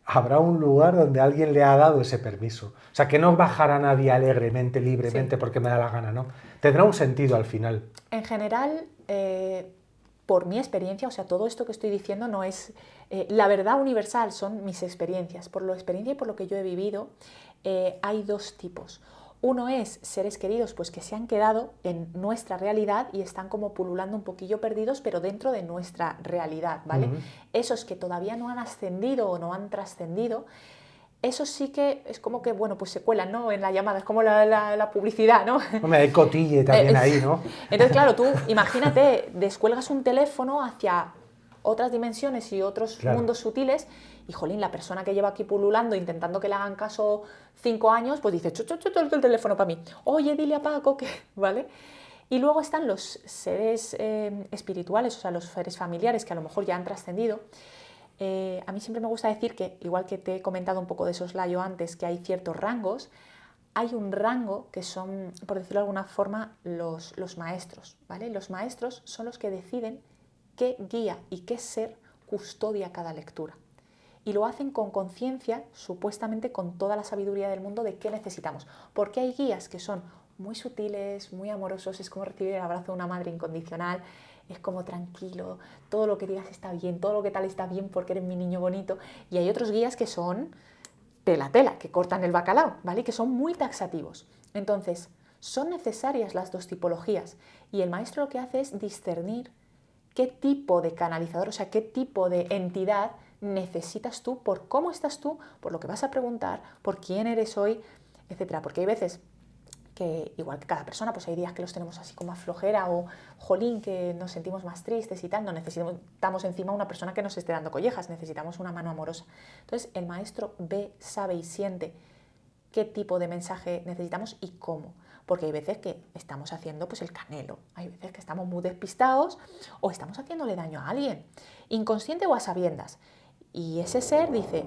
habrá un lugar donde alguien le ha dado ese permiso. O sea, que no bajará nadie alegremente, libremente, Sí. porque me da la gana, ¿no? Tendrá un sentido al final. En general, por mi experiencia, o sea, todo esto que estoy diciendo no es la verdad universal, son mis experiencias. Por la experiencia y por lo que yo he vivido, hay dos tipos. Uno es seres queridos pues que se han quedado en nuestra realidad y están como pululando un poquillo perdidos, pero dentro de nuestra realidad, ¿vale? Esos que todavía no han ascendido o no han trascendido, eso sí que es como que, bueno, pues se cuelan, ¿no? En la llamada, es como la publicidad, ¿no? Hombre, hay cotille también ahí, ¿no? Entonces, claro, tú imagínate, descuelgas un teléfono hacia otras dimensiones y otros mundos sutiles y, jolín, la persona que lleva aquí pululando intentando que le hagan caso 5 años, pues dice, el teléfono para mí. Oye, dile a Paco que, ¿vale? Y luego están los seres espirituales, o sea, los seres familiares que a lo mejor ya han trascendido. A mí siempre me gusta decir que, igual que te he comentado un poco de soslayo antes, que hay ciertos rangos, hay un rango que son, por decirlo de alguna forma, los maestros, ¿vale? Los maestros son los que deciden qué guía y qué ser custodia cada lectura. Y lo hacen con conciencia, supuestamente con toda la sabiduría del mundo de qué necesitamos. Porque hay guías que son muy sutiles, muy amorosos, es como recibir el abrazo de una madre incondicional, es como tranquilo, todo lo que digas está bien, todo lo que tal está bien porque eres mi niño bonito. Y hay otros guías que son tela, que cortan el bacalao, ¿vale? Que son muy taxativos. Entonces, son necesarias las dos tipologías. Y el maestro lo que hace es discernir qué tipo de canalizador, o sea, qué tipo de entidad necesitas tú, por cómo estás tú, por lo que vas a preguntar, por quién eres hoy, etcétera. Porque hay veces que, igual que cada persona, pues hay días que los tenemos así como a flojera o jolín, que nos sentimos más tristes y tal, no necesitamos encima una persona que nos esté dando collejas, necesitamos una mano amorosa. Entonces el maestro ve, sabe y siente qué tipo de mensaje necesitamos y cómo. Porque hay veces que estamos haciendo pues el canelo, hay veces que estamos muy despistados o estamos haciéndole daño a alguien, inconsciente o a sabiendas. Y ese ser dice,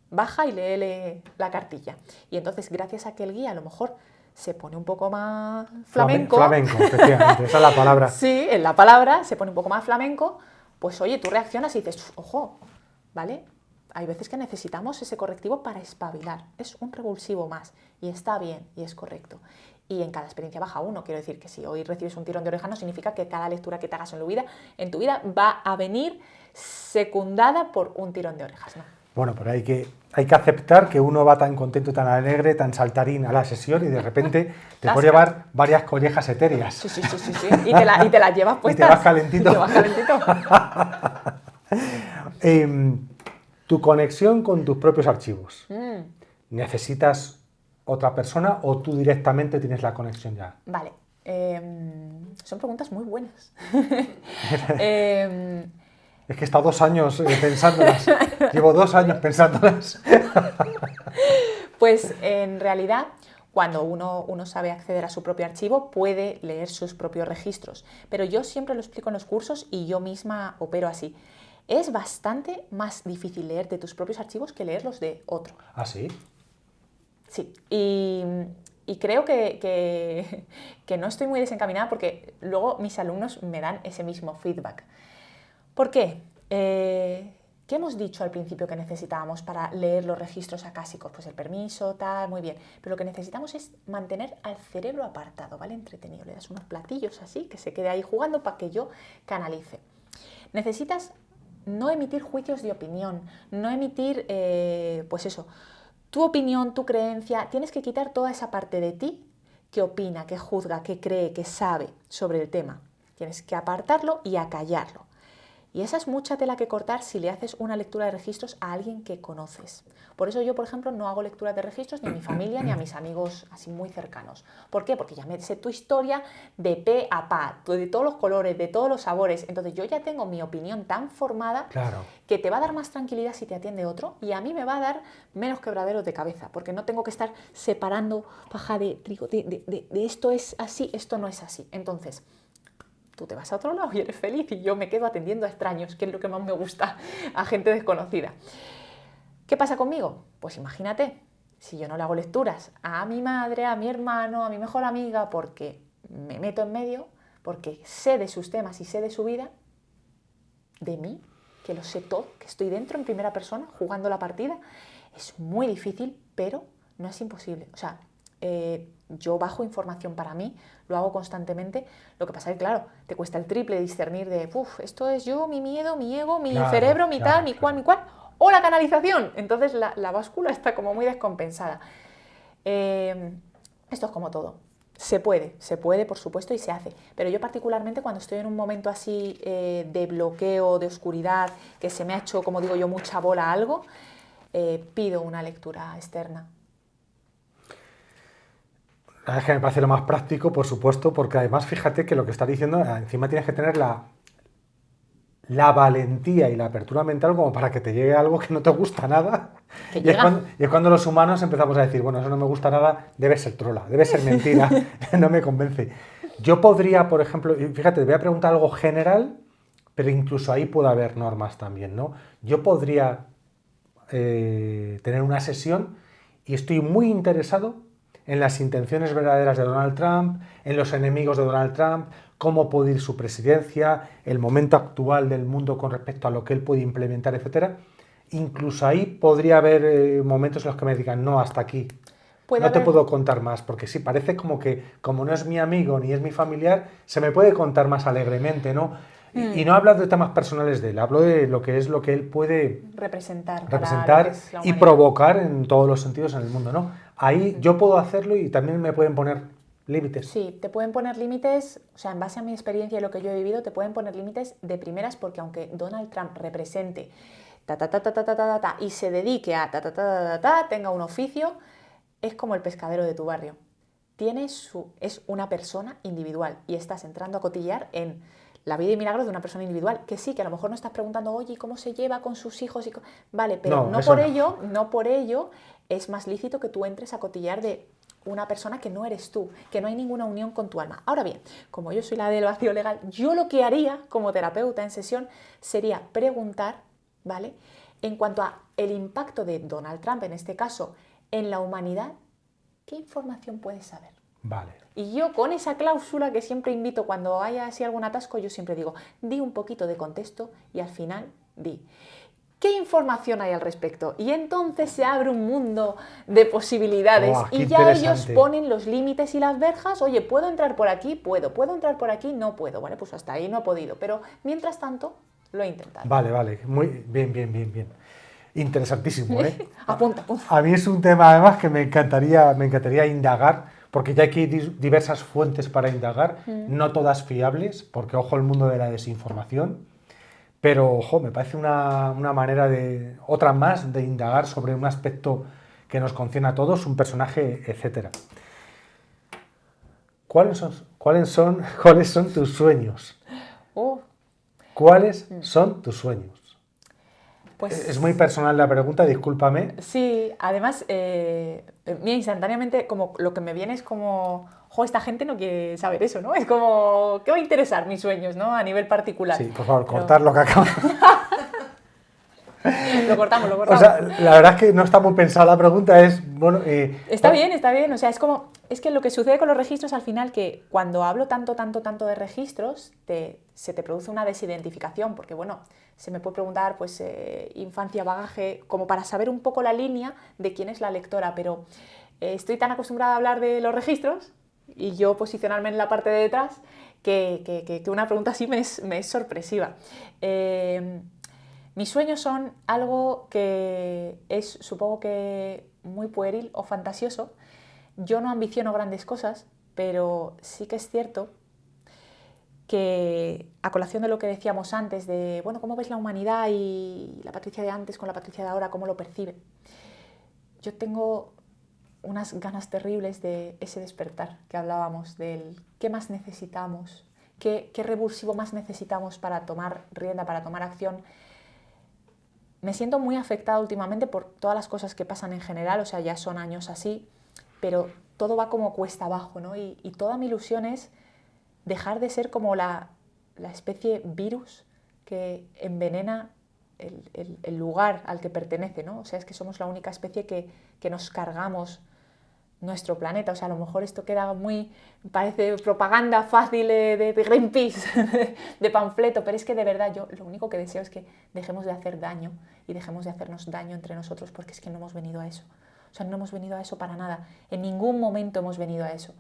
baja y léele la cartilla. Y entonces, gracias a que el guía a lo mejor se pone un poco más flamenco. Flamenco, efectivamente, esa es la palabra. Sí, en la palabra se pone un poco más flamenco, pues oye, tú reaccionas y dices, ojo, ¿vale? Hay veces que necesitamos ese correctivo para espabilar. Es un revulsivo más y está bien y es correcto. Y en cada experiencia baja uno. Quiero decir que si hoy recibes un tirón de oreja no significa que cada lectura que te hagas en tu vida va a venir secundada por un tirón de orejas, ¿no? Bueno, pero hay que aceptar que uno va tan contento, tan alegre, tan saltarín a la sesión y de repente te puede llevar varias collejas etéreas. Sí. Y te las llevas puestas. Y te vas calentito. Y te vas calentito. Tu conexión con tus propios archivos. ¿Necesitas otra persona o tú directamente tienes la conexión ya? Vale. Son preguntas muy buenas. Es que he estado 2 años pensándolas. Llevo 2 años pensándolas. Pues en realidad, cuando uno sabe acceder a su propio archivo, puede leer sus propios registros. Pero yo siempre lo explico en los cursos y yo misma opero así. Es bastante más difícil leer de tus propios archivos que leer los de otro. ¿Ah, sí? Sí. Y creo que no estoy muy desencaminada porque luego mis alumnos me dan ese mismo feedback. ¿Por qué? ¿Qué hemos dicho al principio que necesitábamos para leer los registros acásicos? Pues el permiso, tal, muy bien. Pero lo que necesitamos es mantener al cerebro apartado, ¿vale? Entretenido. Le das unos platillos así, que se quede ahí jugando para que yo canalice. Necesitas no emitir juicios de opinión, no emitir, pues eso, tu opinión, tu creencia. Tienes que quitar toda esa parte de ti que opina, que juzga, que cree, que sabe sobre el tema. Tienes que apartarlo y acallarlo. Y esa es mucha tela que cortar si le haces una lectura de registros a alguien que conoces. Por eso yo, por ejemplo, no hago lecturas de registros ni a mi familia ni a mis amigos así muy cercanos. ¿Por qué? Porque ya me sé tu historia de pe a pa, de todos los colores, de todos los sabores. Entonces yo ya tengo mi opinión tan formada que te va a dar más tranquilidad si te atiende otro y a mí me va a dar menos quebraderos de cabeza, porque no tengo que estar separando paja de trigo, de esto es así, esto no es así. Entonces, tú te vas a otro lado y eres feliz y yo me quedo atendiendo a extraños, que es lo que más me gusta, a gente desconocida. ¿Qué pasa conmigo? Pues imagínate, si yo no le hago lecturas a mi madre, a mi hermano, a mi mejor amiga, porque me meto en medio, porque sé de sus temas y sé de su vida, de mí, que lo sé todo, que estoy dentro en primera persona jugando la partida, es muy difícil, pero no es imposible. O sea, yo bajo información para mí, lo hago constantemente, lo que pasa es que, claro, te cuesta el triple discernir de, esto es yo, mi miedo, mi ego, mi cerebro, mi tal, mi cual, o la canalización. Entonces la báscula está como muy descompensada. Esto es como todo. Se puede, por supuesto, y se hace. Pero yo particularmente cuando estoy en un momento así de bloqueo, de oscuridad, que se me ha hecho, como digo yo, mucha bola a algo, pido una lectura externa. Es que me parece lo más práctico, por supuesto, porque además fíjate que lo que estás diciendo, encima tienes que tener la valentía y la apertura mental como para que te llegue algo que no te gusta nada. Y es cuando los humanos empezamos a decir, bueno, eso no me gusta nada, debe ser trola, debe ser mentira, no me convence. Yo podría, por ejemplo, fíjate, te voy a preguntar algo general, pero incluso ahí puede haber normas también, ¿no? Yo podría tener una sesión y estoy muy interesado en las intenciones verdaderas de Donald Trump, en los enemigos de Donald Trump, cómo puede ir su presidencia, el momento actual del mundo con respecto a lo que él puede implementar, etc. Incluso ahí podría haber momentos en los que me digan, no, hasta aquí, no te puedo contar más, porque sí, parece como que, como no es mi amigo ni es mi familiar, se me puede contar más alegremente, ¿no? Y no hablo de temas personales de él, hablo de lo que él puede representar y provocar en todos los sentidos en el mundo, ¿no? Ahí yo puedo hacerlo y también me pueden poner límites. Sí, te pueden poner límites, o sea, en base a mi experiencia y lo que yo he vivido, te pueden poner límites de primeras porque aunque Donald Trump represente y se dedique a tenga un oficio, es como el pescadero de tu barrio. Es una persona individual y estás entrando a cotillear en la vida y milagros de una persona individual, que sí, que a lo mejor no estás preguntando, oye, ¿cómo se lleva con sus hijos? Vale, pero no por ello es más lícito que tú entres a cotillear de una persona que no eres tú, que no hay ninguna unión con tu alma. Ahora bien, como yo soy la del vacío legal, yo lo que haría como terapeuta en sesión sería preguntar, ¿vale? En cuanto a el impacto de Donald Trump, en este caso, en la humanidad, ¿qué información puedes saber? Vale. Y yo con esa cláusula que siempre invito cuando haya así algún atasco, yo siempre digo, di un poquito de contexto y al final di, ¿qué información hay al respecto? Y entonces se abre un mundo de posibilidades y ya ellos ponen los límites y las verjas. Oye, ¿puedo entrar por aquí? Puedo entrar por aquí? No puedo. Vale, pues hasta ahí no he podido, pero mientras tanto lo he intentado. Vale, muy bien. Interesantísimo, ¿eh? Apunta. A mí es un tema además que me encantaría indagar, porque ya que hay diversas fuentes para indagar, no todas fiables, porque ojo el mundo de la desinformación, pero ojo, me parece una manera otra más de indagar sobre un aspecto que nos concierne a todos, un personaje, etcétera. ¿Cuáles son tus sueños? ¿Cuáles son tus sueños? Pues, es muy personal la pregunta, discúlpame. Sí, además, mira, instantáneamente como lo que me viene es como, jo, esta gente no quiere saber eso, ¿no? Es como, ¿qué va a interesar mis sueños, ¿no? A nivel particular. Sí, por favor, cortar lo que acabo. Lo cortamos. O sea, la verdad es que no está muy pensada la pregunta, bueno... Está bien, o sea, es que lo que sucede con los registros al final, que cuando hablo tanto de registros, se te produce una desidentificación, porque bueno, se me puede preguntar, pues, infancia, bagaje, como para saber un poco la línea de quién es la lectora, pero estoy tan acostumbrada a hablar de los registros, y yo posicionarme en la parte de detrás, que una pregunta así me es sorpresiva. Mis sueños son algo que es, supongo que, muy pueril o fantasioso. Yo no ambiciono grandes cosas, pero sí que es cierto que, a colación de lo que decíamos antes, de, bueno, ¿cómo ves la humanidad y la Patricia de antes con la Patricia de ahora, cómo lo percibe? Yo tengo unas ganas terribles de ese despertar que hablábamos, del qué más necesitamos, qué revulsivo más necesitamos para tomar rienda, para tomar acción. Me siento muy afectada últimamente por todas las cosas que pasan en general, o sea, ya son años así, pero todo va como cuesta abajo, ¿no? Y toda mi ilusión es dejar de ser como la especie virus que envenena el lugar al que pertenece, ¿no? O sea, es que somos la única especie que nos cargamos nuestro planeta. O sea, a lo mejor esto queda parece propaganda fácil de Greenpeace, de panfleto, pero es que de verdad yo lo único que deseo es que dejemos de hacer daño y dejemos de hacernos daño entre nosotros, porque es que no hemos venido a eso. O sea, no hemos venido a eso para nada. En ningún momento hemos venido a eso.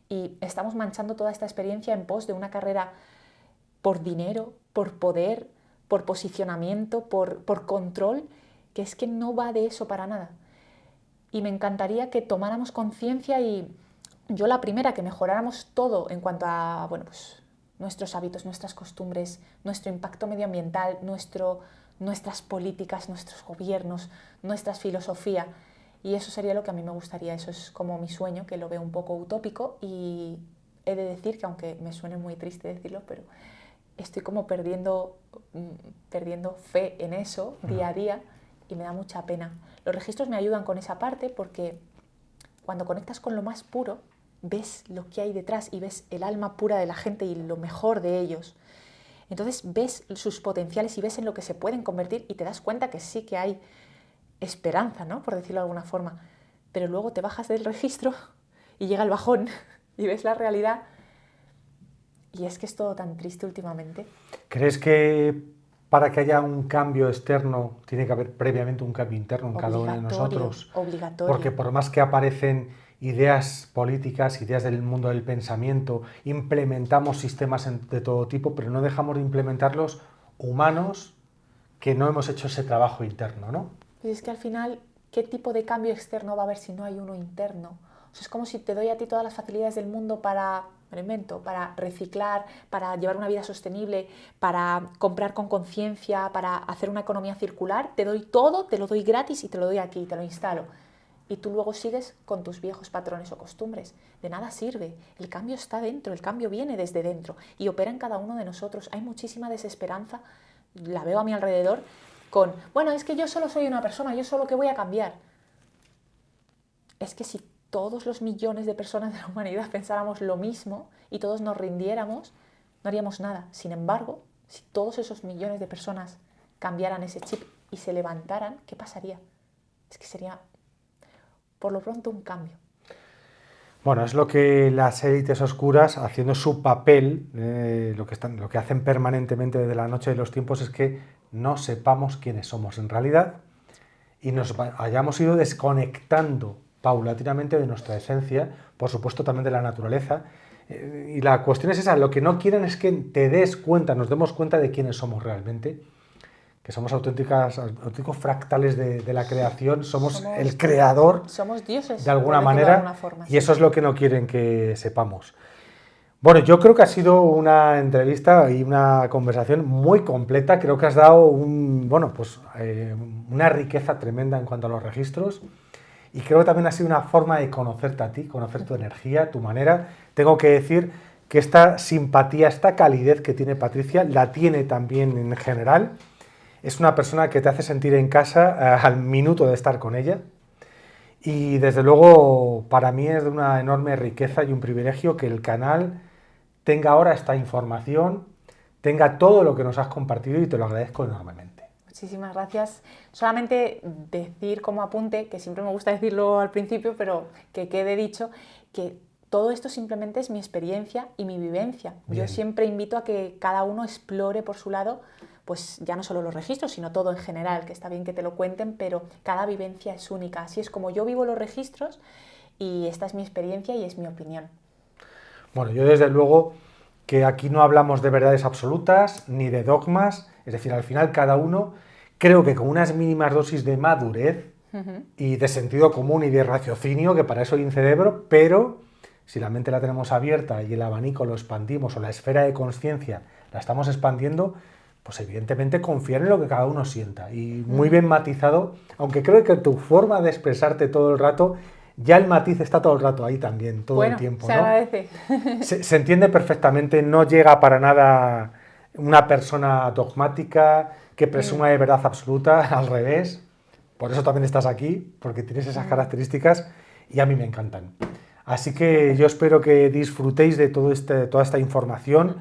Y estamos manchando toda esta experiencia en pos de una carrera por dinero, por poder, por posicionamiento, por control, que es que no va de eso para nada. Y me encantaría que tomáramos conciencia y yo la primera, que mejoráramos todo en cuanto a, bueno, pues, nuestros hábitos, nuestras costumbres, nuestro impacto medioambiental, nuestras políticas, nuestros gobiernos, nuestra filosofía. Y eso sería lo que a mí me gustaría, eso es como mi sueño, que lo veo un poco utópico, y he de decir que, aunque me suene muy triste decirlo, pero estoy como perdiendo fe en eso día a día, y me da mucha pena. Los registros me ayudan con esa parte, porque cuando conectas con lo más puro, ves lo que hay detrás y ves el alma pura de la gente y lo mejor de ellos. Entonces ves sus potenciales y ves en lo que se pueden convertir, y te das cuenta que sí que hay esperanza, ¿no? Por decirlo de alguna forma. Pero luego te bajas del registro y llega el bajón y ves la realidad, y es que es todo tan triste últimamente. ¿Crees que para que haya un cambio externo tiene que haber previamente un cambio interno en cada uno de nosotros? Obligatorio. Porque por más que aparecen ideas políticas, ideas del mundo del pensamiento, implementamos sistemas de todo tipo, pero no dejamos de implementarlos humanos que no hemos hecho ese trabajo interno, ¿no? Pues es que al final, ¿qué tipo de cambio externo va a haber si no hay uno interno? O sea, es como si te doy a ti todas las facilidades del mundo para reciclar, para llevar una vida sostenible, para comprar con conciencia, para hacer una economía circular. Te doy todo, te lo doy gratis y te lo doy aquí, te lo instalo. Y tú luego sigues con tus viejos patrones o costumbres. De nada sirve. El cambio está dentro, el cambio viene desde dentro y opera en cada uno de nosotros. Hay muchísima desesperanza, la veo a mi alrededor, con, bueno, es que yo solo soy una persona, yo solo que voy a cambiar. Es que si todos los millones de personas de la humanidad pensáramos lo mismo y todos nos rindiéramos, no haríamos nada. Sin embargo, si todos esos millones de personas cambiaran ese chip y se levantaran, ¿qué pasaría? Es que sería, por lo pronto, un cambio. Bueno, es lo que las élites oscuras, haciendo su papel, lo que hacen permanentemente desde la noche de los tiempos, es que no sepamos quiénes somos en realidad y nos hayamos ido desconectando paulatinamente de nuestra esencia, por supuesto también de la naturaleza. Y la cuestión es esa, lo que no quieren es que te des cuenta, nos demos cuenta de quiénes somos realmente, que somos auténticos fractales de la creación, somos el creador, somos dioses, de alguna manera, forma, y eso es lo que no quieren que sepamos. Bueno, yo creo que ha sido una entrevista y una conversación muy completa. Creo que has dado una riqueza tremenda en cuanto a los registros. Y creo que también ha sido una forma de conocerte a ti, conocer tu energía, tu manera. Tengo que decir que esta simpatía, esta calidez que tiene Patricia, la tiene también en general. Es una persona que te hace sentir en casa al minuto de estar con ella. Y desde luego para mí es de una enorme riqueza y un privilegio que el canal tenga ahora esta información, tenga todo lo que nos has compartido y te lo agradezco enormemente. Muchísimas gracias. Solamente decir como apunte, que siempre me gusta decirlo al principio, pero que quede dicho, que todo esto simplemente es mi experiencia y mi vivencia. Bien. Yo siempre invito a que cada uno explore por su lado, pues ya no solo los registros, sino todo en general, que está bien que te lo cuenten, pero cada vivencia es única. Así es como yo vivo los registros y esta es mi experiencia y es mi opinión. Bueno, yo desde luego que aquí no hablamos de verdades absolutas ni de dogmas, es decir, al final cada uno, creo que con unas mínimas dosis de madurez y de sentido común y de raciocinio, que para eso hay un cerebro, pero si la mente la tenemos abierta y el abanico lo expandimos o la esfera de conciencia la estamos expandiendo, pues evidentemente confiar en lo que cada uno sienta. Y muy bien matizado, aunque creo que tu forma de expresarte todo el rato, ya el matiz está todo el rato ahí también, todo el tiempo, se ¿no? agradece. Se entiende perfectamente, no llega para nada una persona dogmática que presuma de verdad absoluta, al revés. Por eso también estás aquí, porque tienes esas características y a mí me encantan. Así que yo espero que disfrutéis de toda esta información.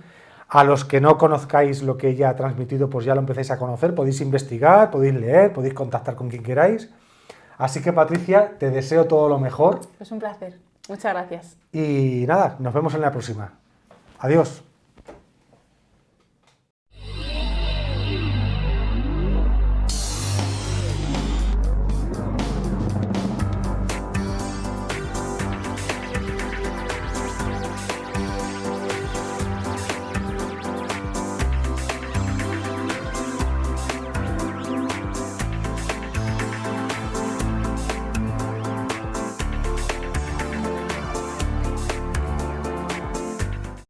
A los que no conozcáis lo que ella ha transmitido, pues ya lo empecéis a conocer, podéis investigar, podéis leer, podéis contactar con quien queráis. Así que Patricia, te deseo todo lo mejor. Es un placer. Muchas gracias. Y nada, nos vemos en la próxima. Adiós.